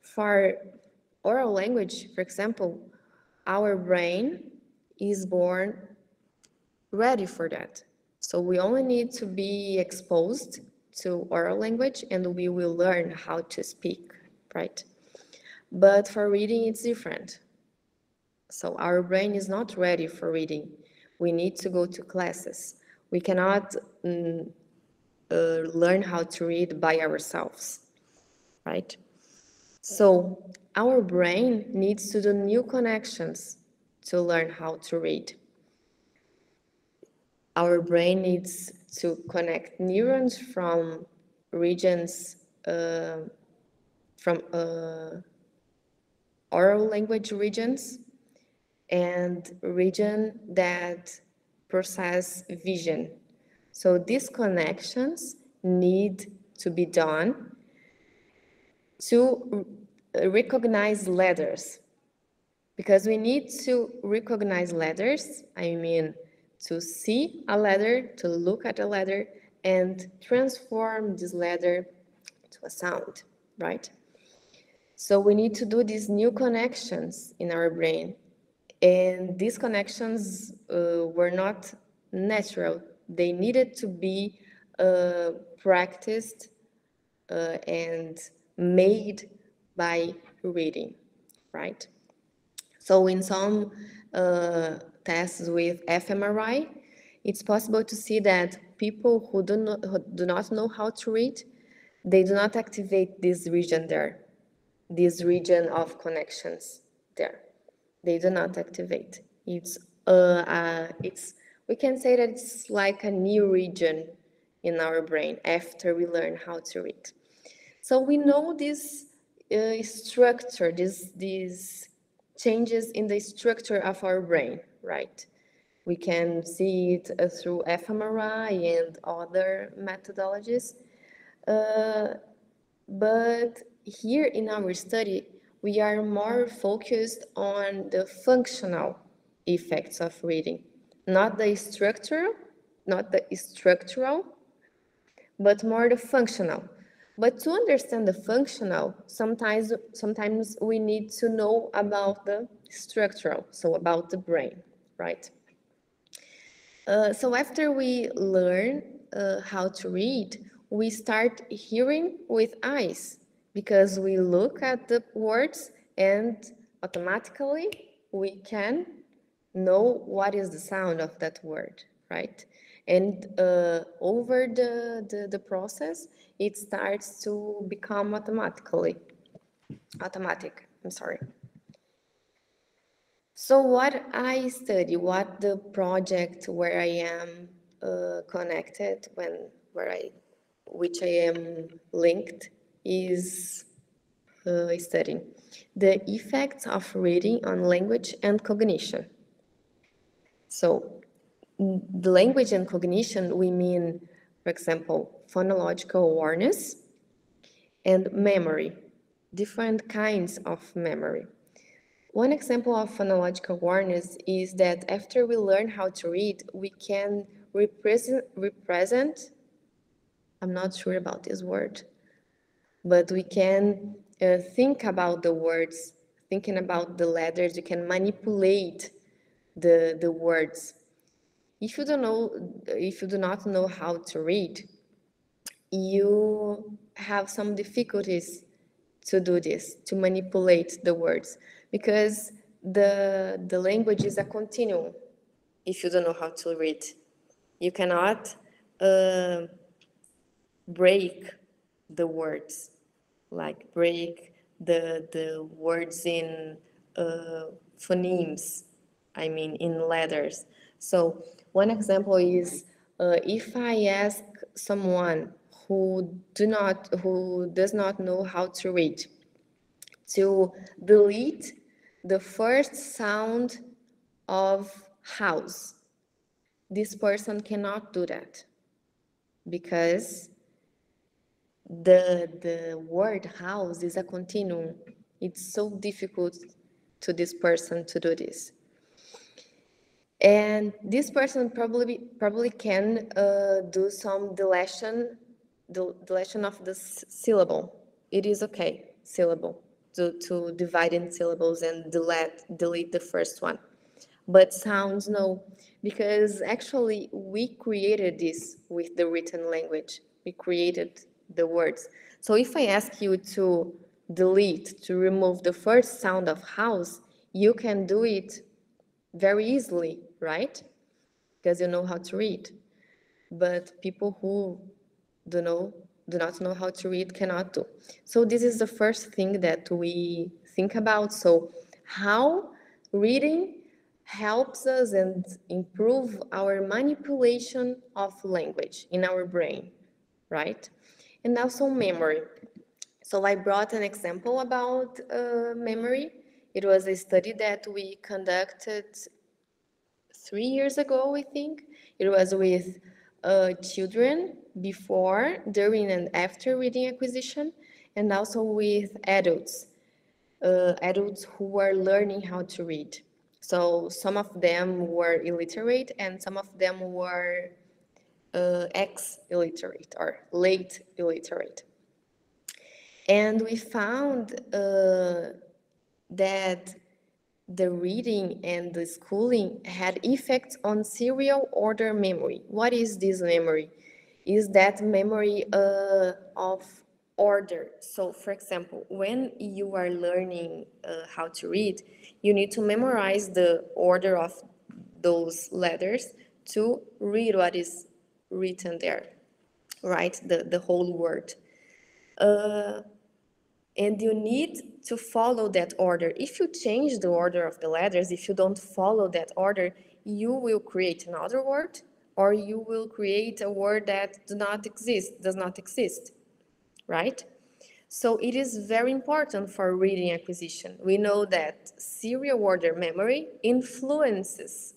For oral language, for example, our brain is born ready for that. So we only need to be exposed to oral language and we will learn how to speak, right? But for reading, it's different. So our brain is not ready for reading. We need to go to classes. We cannot learn how to read by ourselves, right? So our brain needs to do new connections to learn how to read. Our brain needs to connect neurons from regions from oral language regions and region that process vision. So these connections need to be done to recognize letters, because we need to recognize letters. I mean, to see a letter, to look at a letter, and transform this letter to a sound, right? So we need to do these new connections in our brain. And these connections were not natural. They needed to be practiced and made by reading, right? So in some tests with fMRI, it's possible to see that people who do not know how to read, they do not activate this region there, this region of connections there. They do not activate. It's we can say that it's like a new region in our brain after we learn how to read. So we know this structure, these changes in the structure of our brain, right? We can see it through fMRI and other methodologies. But here in our study, we are more focused on the functional effects of reading, not the structural, but more the functional. But to understand the functional, sometimes we need to know about the structural, so about the brain, right? So after we learn how to read, we start hearing with eyes, because we look at the words and automatically we can know what is the sound of that word, right? And over the process, it starts to become automatic, I'm sorry. So what I study, what the project where I am connected, which I am linked, is studying the effects of reading on language and cognition. So the language and cognition, we mean, for example, phonological awareness and memory, different kinds of memory. One example of phonological awareness is that after we learn how to read, we can represent, I'm not sure about this word, but we can think about the words, thinking about the letters, you can manipulate the words. If you do not know how to read, you have some difficulties to do this, to manipulate the words, because the language is a continuum. If you don't know how to read, you cannot break the words, like break the words in phonemes, I mean in letters. So one example is if I ask someone who does not know how to read to delete the first sound of house. This person cannot do that because the word house is a continuum. It's so difficult to this person to do this. And this person probably can do some deletion of the syllable. It is okay, syllable, to divide in syllables and delete the first one. But sounds, no, because actually we created this with the written language. We created the words. So if I ask you to delete, to remove the first sound of house, you can do it very easily, right? Because you know how to read. But people who do not know how to read cannot do. So this is the first thing that we think about. So how reading helps us and improve our manipulation of language in our brain, right? And also memory. So I brought an example about memory. It was a study that we conducted 3 years ago, I think. It was with children before, during, and after reading acquisition, and also with adults, adults who were learning how to read. So some of them were illiterate and some of them were ex-illiterate or late illiterate. And we found that the reading and the schooling had effects on serial order memory. What is this memory? Is that memory of order. So for example, when you are learning how to read, you need to memorize the order of those letters to read what is written there, right? The whole word. And you need to follow that order. If you change the order of the letters, if you don't follow that order, you will create another word, or you will create a word that does not exist, right? So it is very important for reading acquisition. We know that serial order memory influences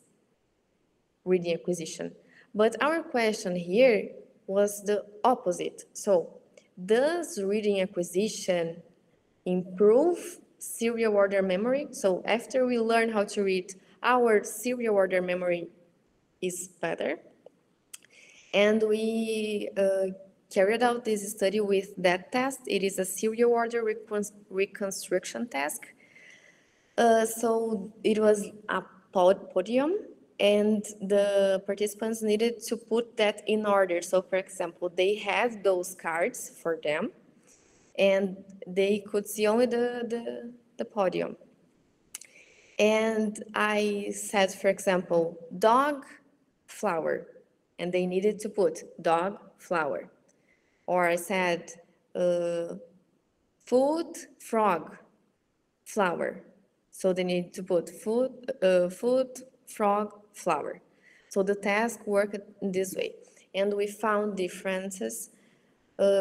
reading acquisition. But our question here was the opposite. So does reading acquisition improve serial order memory? So after we learn how to read, our serial order memory is better. And we carried out this study with that test. It is a serial order reconstruction task. So it was a podium, and the participants needed to put that in order. So for example, they had those cards for them, and they could see only the podium. And I said, for example, dog, flower, and they needed to put dog, flower. Or I said, food, frog, flower. So they need to put food, frog, flower. So the task worked in this way. And we found differences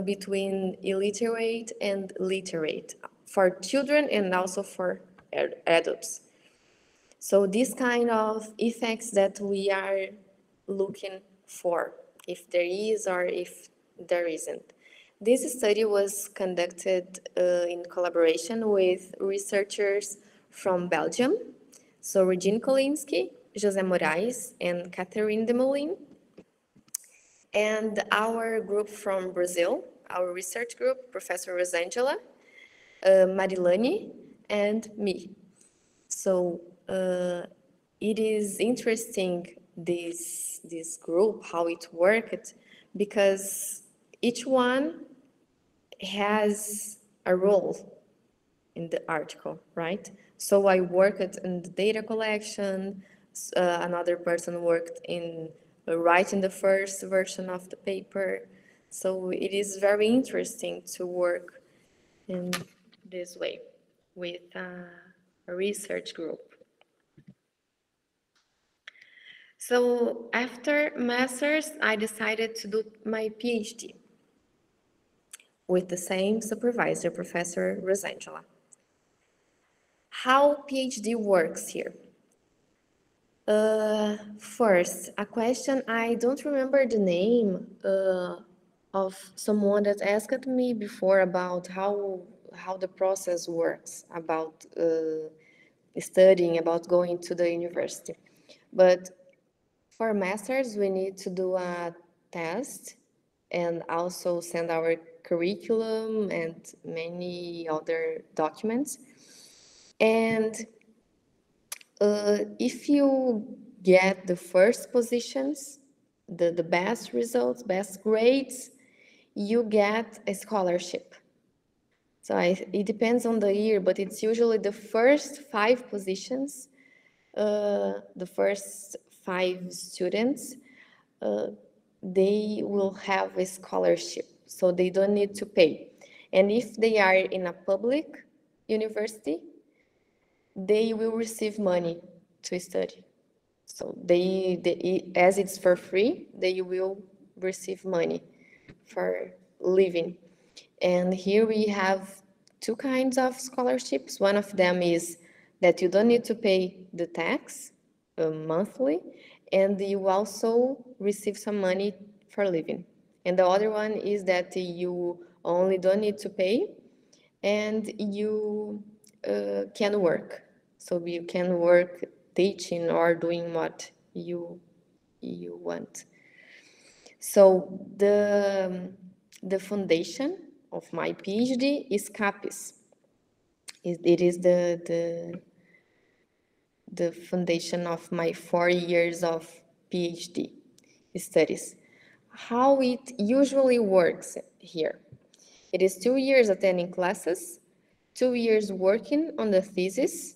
between illiterate and literate for children and also for adults. So these kind of effects that we are looking for, if there is or if there isn't. This study was conducted in collaboration with researchers from Belgium, so Regine Kolinsky, José Moraes, and Catherine de Molin, and our group from Brazil, our research group, Professor Rosangela, Marilani, and me. So it is interesting, this group, how it worked, because each one has a role in the article, right? So I worked in the data collection, another person worked in writing the first version of the paper. So it is very interesting to work in this way with a research group. So after master's, I decided to do my PhD. with the same supervisor, Professor Rosangela. How PhD works here? First, a question, I don't remember the name of someone that asked me before about how the process works, about studying, about going to the university. But for masters, we need to do a test and also send our curriculum and many other documents. And if you get the first positions, the best results, best grades, you get a scholarship. So it depends on the year, but it's usually the first 5 positions, the first 5 students, they will have a scholarship, so they don't need to pay. And if they are in a public university, they will receive money to study. So as it's for free, they will receive money for living. And here we have 2 kinds of scholarships. One of them is that you don't need to pay the tax monthly, and you also receive some money for living. And the other one is that you only don't need to pay, and you can work. So you can work teaching or doing what you want. So the foundation of my PhD is CAPES. It is the foundation of my 4 years of PhD studies. How it usually works here. It is 2 years attending classes, 2 years working on the thesis,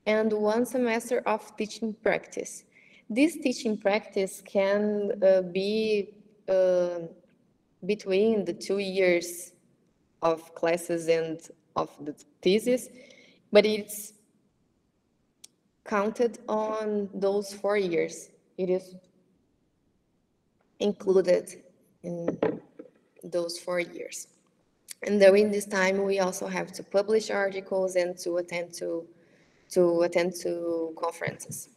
and 1 semester of teaching practice. This teaching practice can be between the 2 years of classes and of the thesis, but it's counted on those 4 years. It is included in those 4 years. And during this time, we also have to publish articles and to attend to conferences.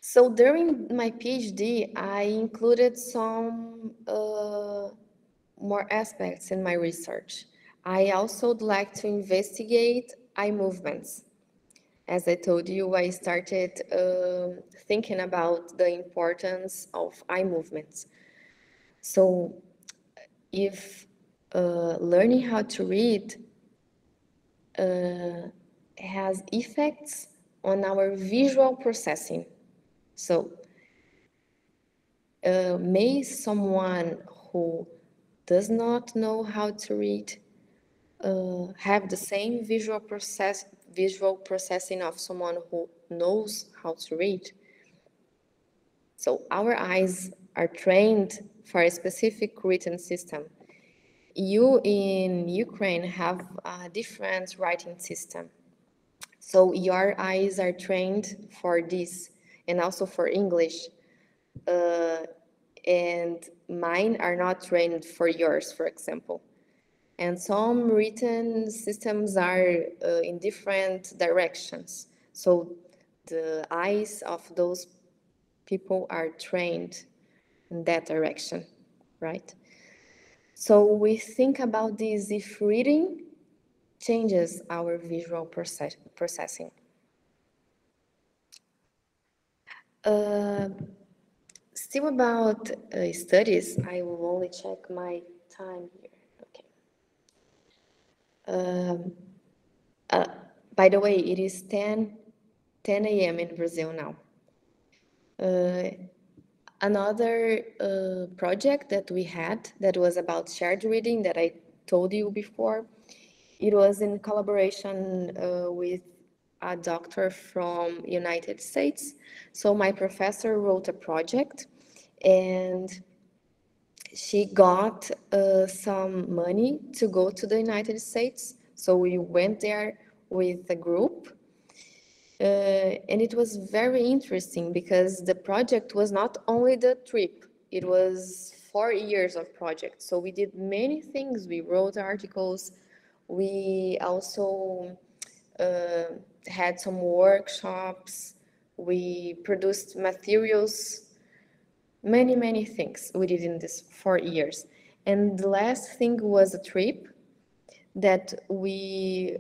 So during my PhD, I included some more aspects in my research. I also would like to investigate eye movements. As I told you, I started thinking about the importance of eye movements. So if learning how to read has effects on our visual processing. So may someone who does not know how to read have the same visual processing of someone who knows how to read? So our eyes are trained for a specific written system. You in Ukraine have a different writing system. So your eyes are trained for this and also for English. And mine are not trained for yours, for example. And some written systems are in different directions. So the eyes of those people are trained in that direction, right? So we think about this if reading changes our visual processing. Still about studies, I will only check my time here. Okay. By the way, it is 10 a.m. in Brazil now. Another project that we had that was about shared reading that I told you before, it was in collaboration with a doctor from United States. So my professor wrote a project and she got some money to go to the United States. So we went there with a group. And it was very interesting because the project was not only the trip, it was 4 years of project. So we did many things. We wrote articles. We also had some workshops. We produced materials. Many things we did in this 4 years. And the last thing was a trip that we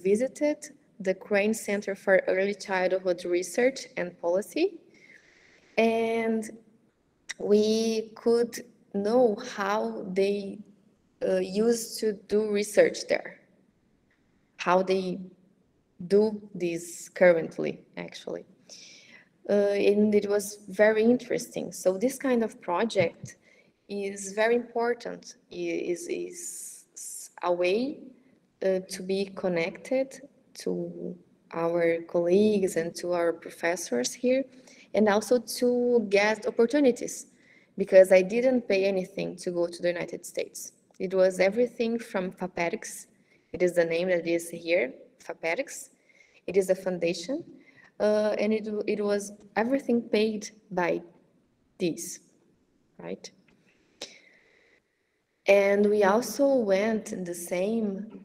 visited the Crane Center for Early Childhood Research and Policy. And we could know how they used to do research there, how they do this currently, actually. And it was very interesting. So this kind of project is very important, is a way to be connected to our colleagues and to our professors here, and also to get opportunities, because I didn't pay anything to go to the United States. It was everything from FAPERIX. It is the name that is here, FAPERIX. It is a foundation, and it was everything paid by this, right? And we also went in the same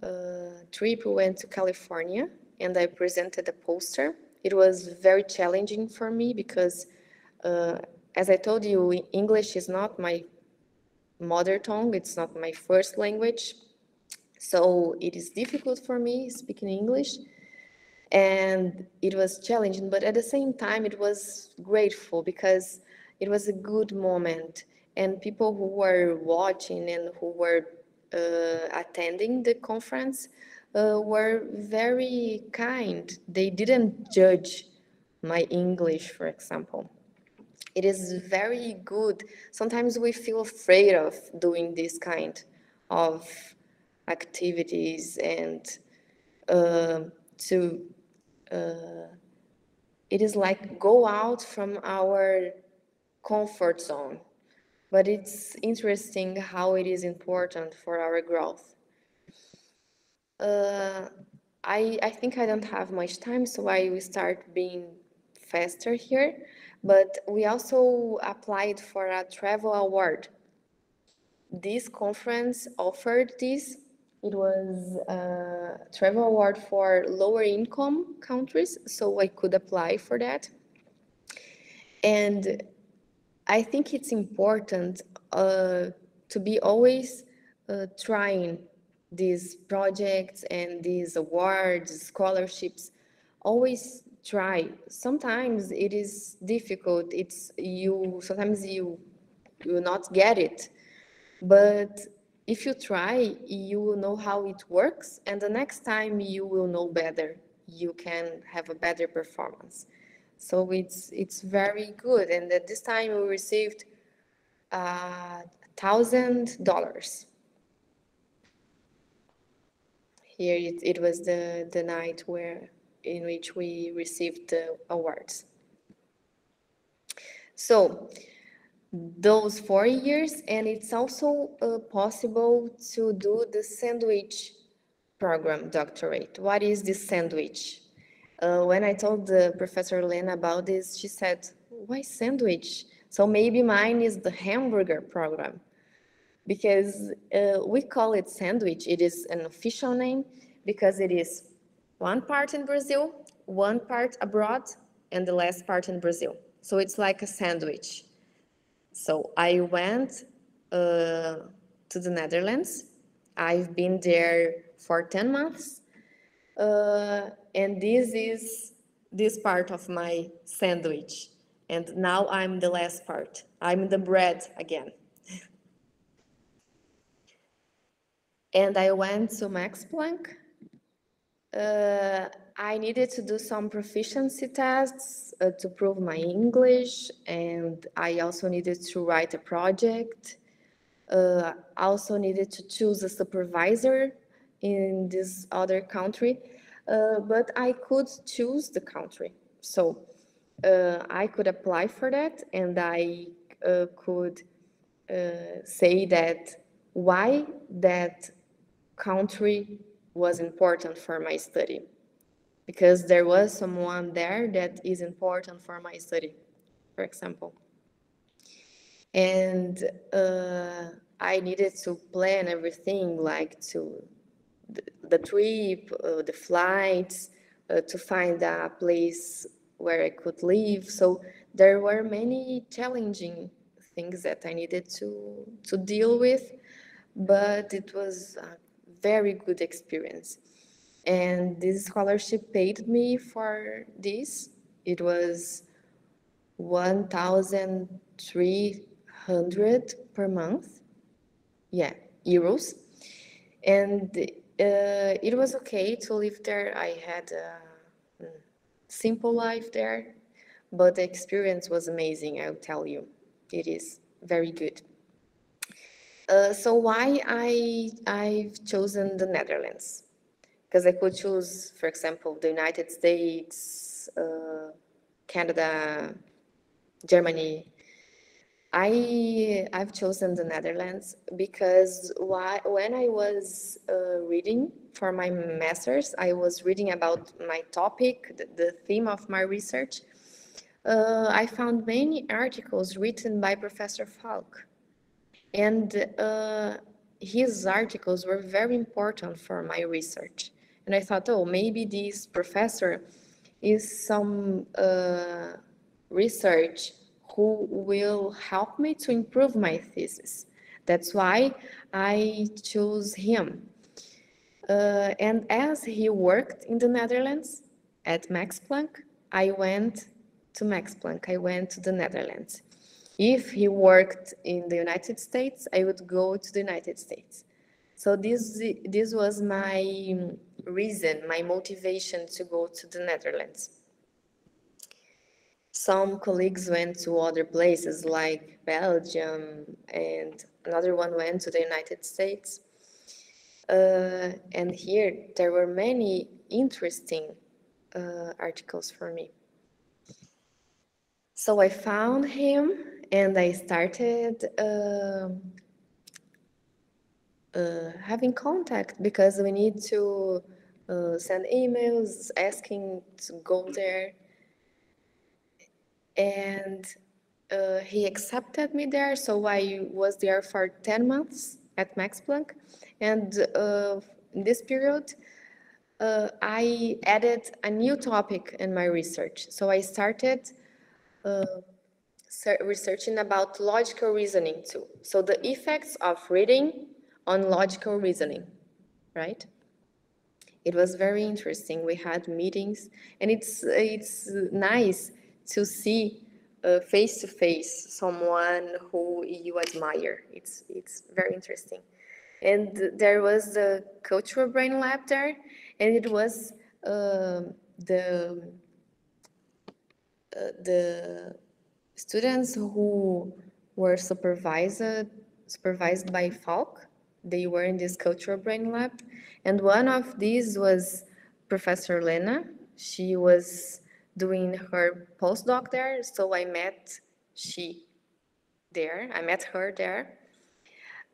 trip, we went to California, and I presented a poster. It was very challenging for me because, as I told you, English is not my mother tongue, it's not my first language. So it is difficult for me speaking English. And it was challenging, but at the same time, it was grateful because it was a good moment. And people who were watching and who were attending the conference were very kind. They didn't judge my English, for example. It is very good. Sometimes we feel afraid of doing this kind of activities and it is like go out from our comfort zone. But it's interesting how it is important for our growth. I think I don't have much time, so I will start being faster here. But we also applied for a travel award. This conference offered this. It was a travel award for lower income countries, so I could apply for that. And I think it's important to be always trying these projects and these awards, scholarships. Always try. Sometimes it is difficult. Sometimes you will not get it, but if you try, you will know how it works, and the next time you will know better. You can have a better performance. So it's very good. And at this time we received $1,000. Here it was the night in which we received the awards. So those 4 years, and it's also possible to do the sandwich program doctorate. What is this sandwich? When I told the Professor Lena about this, she said, why sandwich? So maybe mine is the hamburger program, because we call it sandwich. It is an official name because it is one part in Brazil, one part abroad, and the last part in Brazil. So it's like a sandwich. So I went to the Netherlands. I've been there for 10 months. And this is this part of my sandwich. And now I'm the last part. I'm the bread again. And I went to Max Planck. I needed to do some proficiency tests to prove my English, and I also needed to write a project. I also needed to choose a supervisor in this other country, but I could choose the country. So I could apply for that, and I could say that why that country was important for my study, because there was someone there that is important for my study, for example. And I needed to plan everything, like the trip, the flights, to find a place where I could live. So there were many challenging things that I needed to deal with, but it was a very good experience. And this scholarship paid me for this. It was 1,300 per month. Yeah, euros. And it was okay to live there. I had a simple life there, but the experience was amazing, I'll tell you. It is very good. So why I've chosen the Netherlands? Because I could choose, for example, the United States, Canada, Germany. I've chosen the Netherlands because when I was reading for my master's, I was reading about my topic, the theme of my research. I found many articles written by Professor Falk, and his articles were very important for my research. And I thought, oh, maybe this professor is some research who will help me to improve my thesis. That's why I chose him. And as he worked in the Netherlands at Max Planck, I went to Max Planck. I went to the Netherlands. If he worked in the United States, I would go to the United States. So this was my reason, my motivation to go to the Netherlands. Some colleagues went to other places like Belgium, and another one went to the United States. And here there were many interesting articles for me. So I found him and I started having contact because we need to send emails asking to go there. And he accepted me there, so I was there for 10 months at Max Planck. And in this period, I added a new topic in my research. So I started researching about logical reasoning too. So the effects of reading on logical reasoning, right? It was very interesting. We had meetings, and it's nice to see face to face someone who you admire. It's very interesting. And there was the Cultural Brain Lab there, and it was the students who were supervised by Falk. They were in this Cultural Brain Lab, and one of these was Professor Lena. She was doing her postdoc there, so I met her there,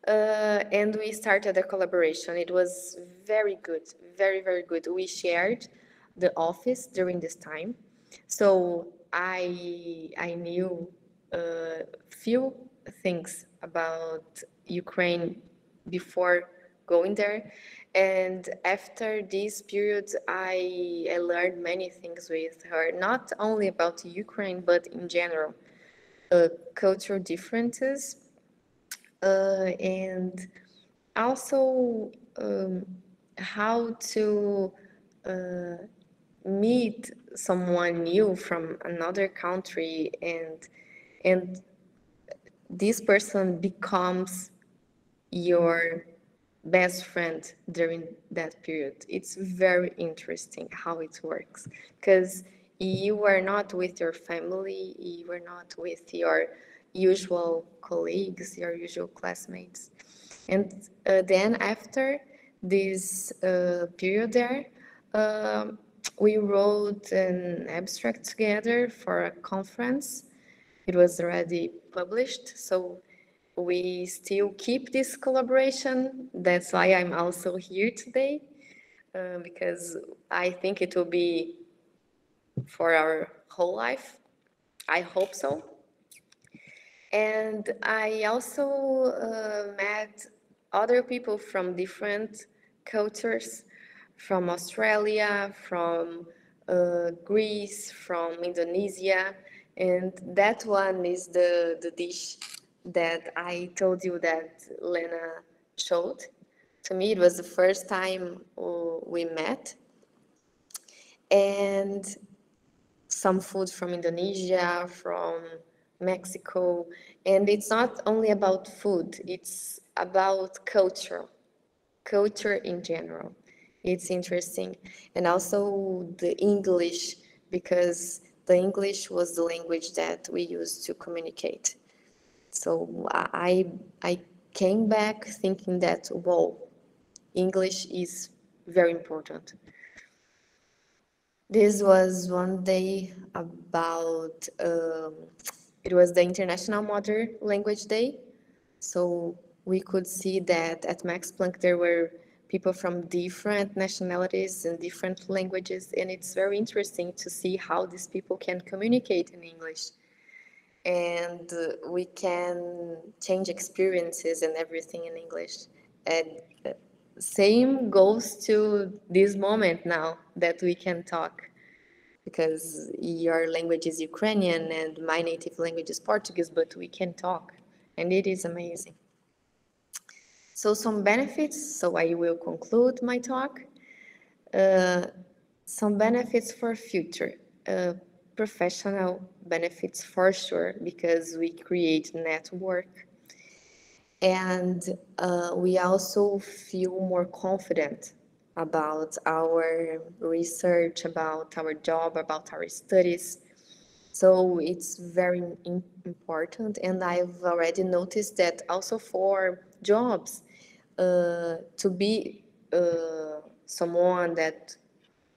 and we started a collaboration. It was very good, very, very good. We shared the office during this time, so I knew few things about Ukraine before going there, and after this period, I learned many things with her, not only about Ukraine but in general, cultural differences, and also how to meet someone new from another country, and this person becomes your best friend during that period. It's very interesting how it works, because you are not with your family, you are not with your usual colleagues, your usual classmates. And then after this period there, we wrote an abstract together for a conference. It was already published, so we still keep this collaboration. That's why I'm also here today, because I think it will be for our whole life. I hope so. And I also met other people from different cultures, from Australia, from Greece, from Indonesia. And that one is the dish that I told you that Lena showed. To me, it was the first time we met. And some food from Indonesia, from Mexico. And it's not only about food, it's about culture in general. It's interesting. And also the English, because the English was the language that we used to communicate. So I came back thinking that, whoa, English is very important. This was one day about, it was the International Modern Language Day. So we could see that at Max Planck there were people from different nationalities and different languages. And it's very interesting to see how these people can communicate in English. And we can change experiences and everything in English. And same goes to this moment now that we can talk, because your language is Ukrainian and my native language is Portuguese, but we can talk, and it is amazing. So some benefits, so I will conclude my talk. Some benefits for future. Professional benefits for sure, because we create network. And we also feel more confident about our research, about our job, about our studies. So it's very important. And I've already noticed that also for jobs, to be someone that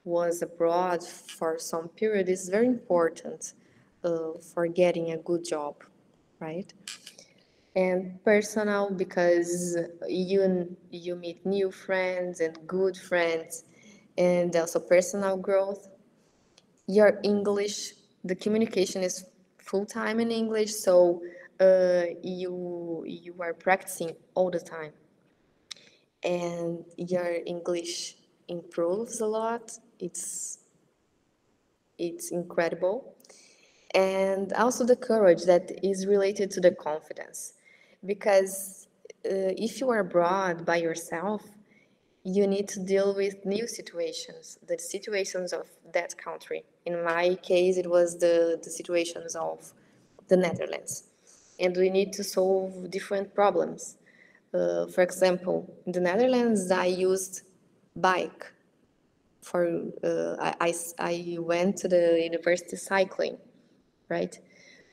was abroad for some period is very important for getting a good job, right? And personal, because you meet new friends and good friends, and also personal growth. Your English, the communication is full-time in English, so you are practicing all the time, and your English improves a lot. It's incredible. And also the courage that is related to the confidence, because if you are abroad by yourself, you need to deal with new situations, the situations of that country. In my case, it was the situations of the Netherlands, and we need to solve different problems. For example, in the Netherlands, I used bike for I went to the university cycling, right?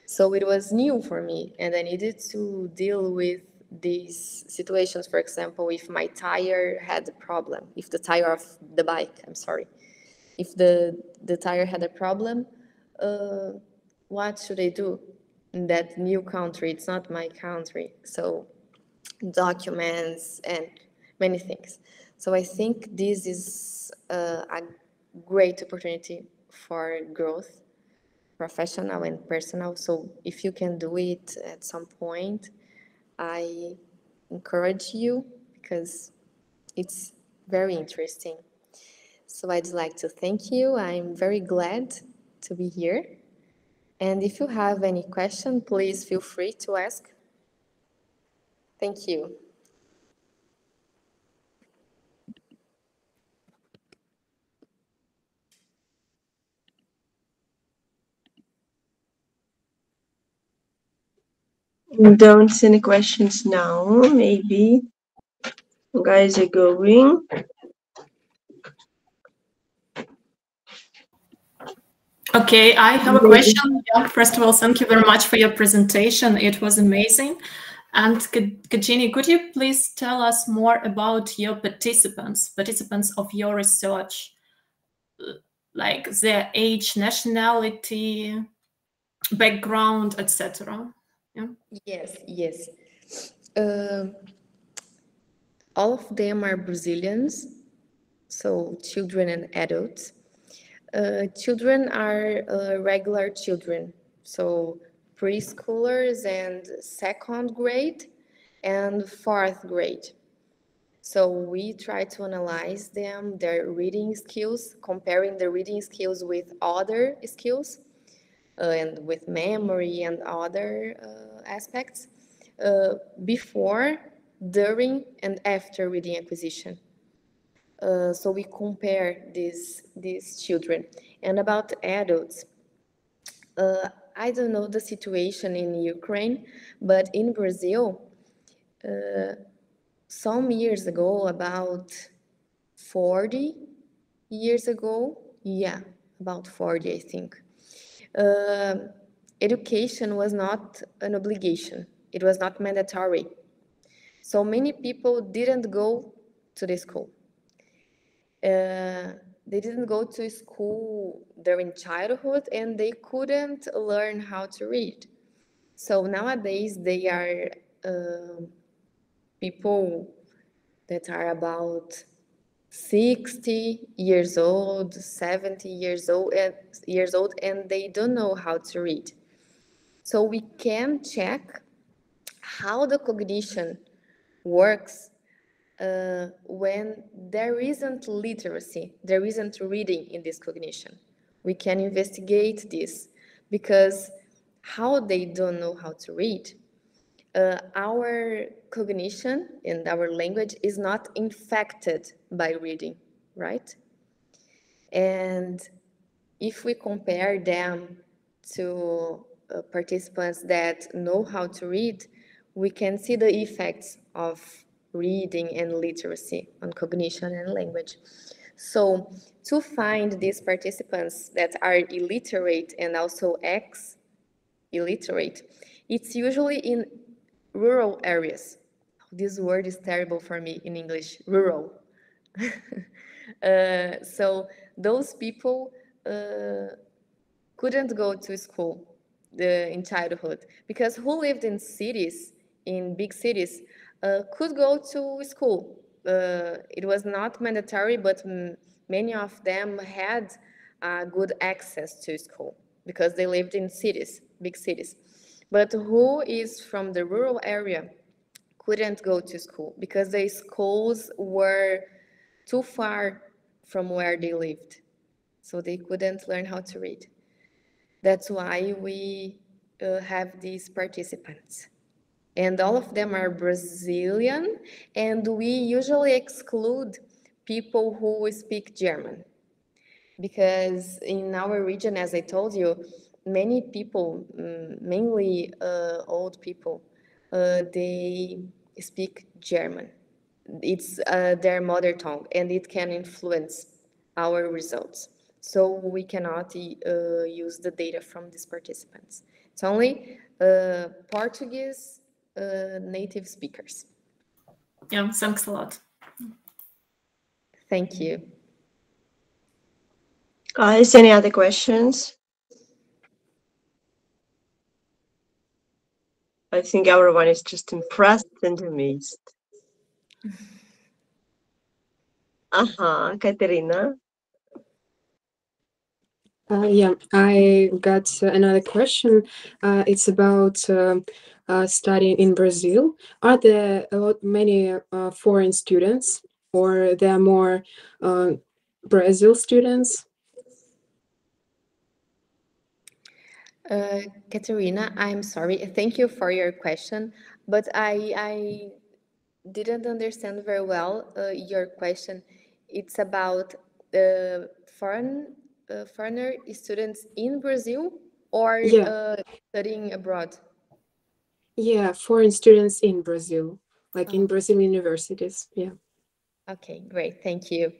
So it was new for me, and I needed to deal with these situations. For example, if my tire had a problem, if the tire of the bike, I'm sorry, if the tire had a problem, what should I do in that new country? It's not my country. So documents and many things. So I think this is a great opportunity for growth, professional and personal. So if you can do it at some point, I encourage you, because it's very interesting. So I'd like to thank you. I'm very glad to be here. And if you have any question, please feel free to ask. Thank you. Don't see any questions now. Maybe you guys are going. Okay, I have a question. Yeah, first of all, thank you very much for your presentation. It was amazing. And Katyeni, could you please tell us more about your participants of your research, like their age, nationality, background, etc.? Yeah. Yes. All of them are Brazilians, so children and adults. Children are regular children, so preschoolers and second grade and fourth grade. So we try to analyze them, their reading skills, comparing the reading skills with other skills and with memory and other aspects before, during, and after reading acquisition. So we compare these children. And about adults, I don't know the situation in Ukraine, but in Brazil, some years ago, about 40 years ago, yeah, about 40, I think, education was not an obligation. It was not mandatory. So many people didn't go to the school. They didn't go to school during childhood and they couldn't learn how to read. So nowadays they are people that are about 60 years old, 70 years old, and they don't know how to read. So we can check how the cognition works when there isn't literacy, there isn't reading in this cognition. We can investigate this because how they don't know how to read, our cognition and our language is not infected by reading, right? And if we compare them to participants that know how to read, we can see the effects of reading and literacy on cognition and language. So to find these participants that are illiterate and also ex-illiterate, it's usually in rural areas. This word is terrible for me in English, rural. So those people couldn't go to school in childhood because who lived in cities, in big cities, could go to school. It was not mandatory, but many of them had good access to school because they lived in cities, big cities. But who is from the rural area couldn't go to school because the schools were too far from where they lived. So they couldn't learn how to read. That's why we have these participants. And all of them are Brazilian, and we usually exclude people who speak German. Because in our region, as I told you, many people, mainly old people, they speak German. It's their mother tongue, and it can influence our results. So we cannot use the data from these participants. It's only Portuguese native speakers. Yeah, thanks a lot. Thank you. Guys, any other questions? I think everyone is just impressed and amazed. Katerina. Yeah, I got another question. It's about studying in Brazil. Are there many foreign students, or there are more Brazil students? Katerina, I'm sorry. Thank you for your question, but I didn't understand very well your question. It's about foreigner students in Brazil or studying abroad? Yeah, foreign students in Brazil, like in Brazilian universities. Yeah. Okay, great. Thank you.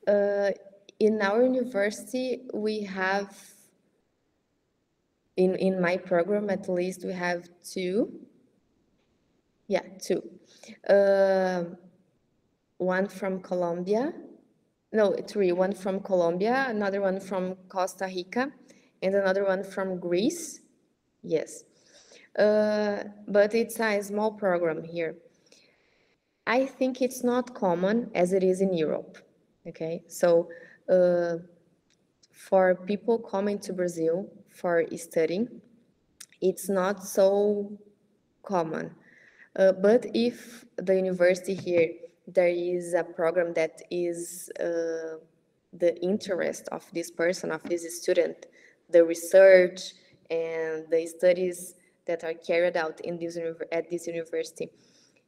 In our university, we have, in my program at least, we have two. Yeah, two. One from Colombia. No, three. One from Colombia, another one from Costa Rica, and another one from Greece. Yes. But it's a small program here. I think it's not common as it is in Europe. Okay, so for people coming to Brazil for studying, it's not so common. But if the university here, there is a program that is the interest of this person, of this student, the research and the studies that are carried out in this at this university,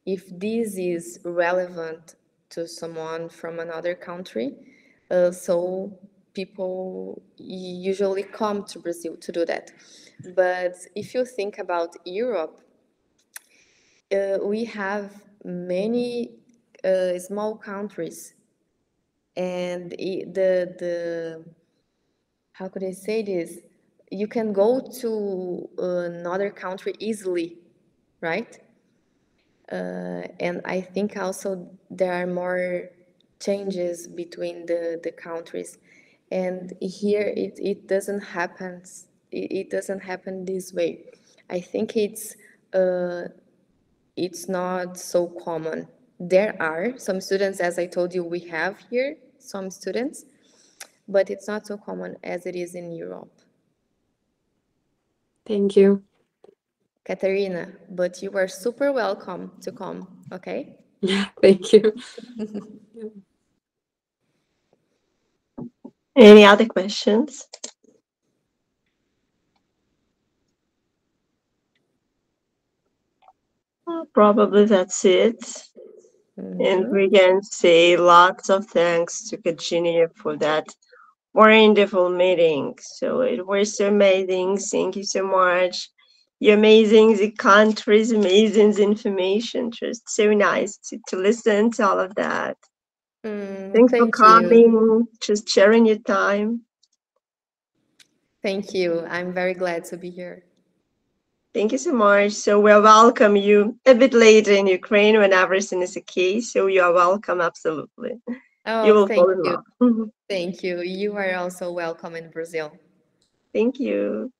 if this is relevant to someone from another country, so people usually come to Brazil to do that. But if you think about Europe, we have many small countries, and the how could I say this? You can go to another country easily, right? And I think also there are more changes between the countries, and here it doesn't happen. It doesn't happen this way. I think it's not so common. There are some students, as I told you, we have here some students, but it's not so common as it is in Europe. Thank you. Katerina, but you are super welcome to come, okay? Yeah, thank you. Any other questions? Probably that's it. And we can say lots of thanks to Katrina for that wonderful meeting. So it was so amazing. Thank you so much. You're amazing. The country's amazing. The information, just so nice to listen to all of that. Thanks for coming, just sharing your time. Thank you. I'm very glad to be here. Thank you so much. So we'll welcome you a bit later in Ukraine when everything is okay. So you are welcome, absolutely. Oh, you will thank fall in you. love. Thank you. You are also welcome in Brazil. Thank you.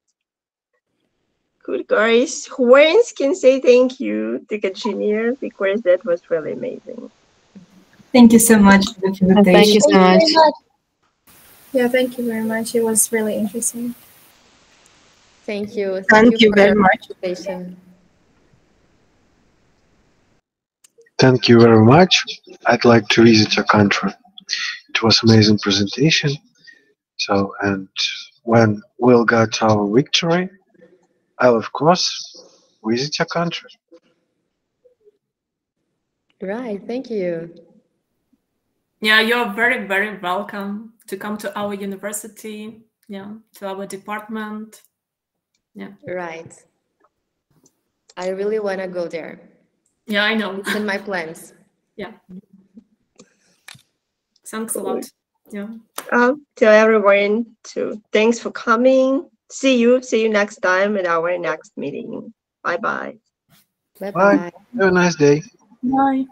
Good, guys. Who else can say thank you to Katrina, because that was really amazing. Thank you so much for the invitation. Thank you so much. Yeah, thank you very much. It was really interesting. Thank you. Thank you for very your much. participation. Thank you very much. I'd like to visit your country. It was amazing presentation. So, and when we'll get our victory, I'll of course visit your country. Right, thank you. Yeah, you're very, very welcome to come to our university, yeah, to our department. Yeah. Right. I really want to go there. Yeah, I know. It's in my plans. Yeah. Thanks a lot. Yeah. To everyone, thanks for coming. See you next time at our next meeting. Bye-bye. Bye-bye. Bye. Have a nice day. Bye.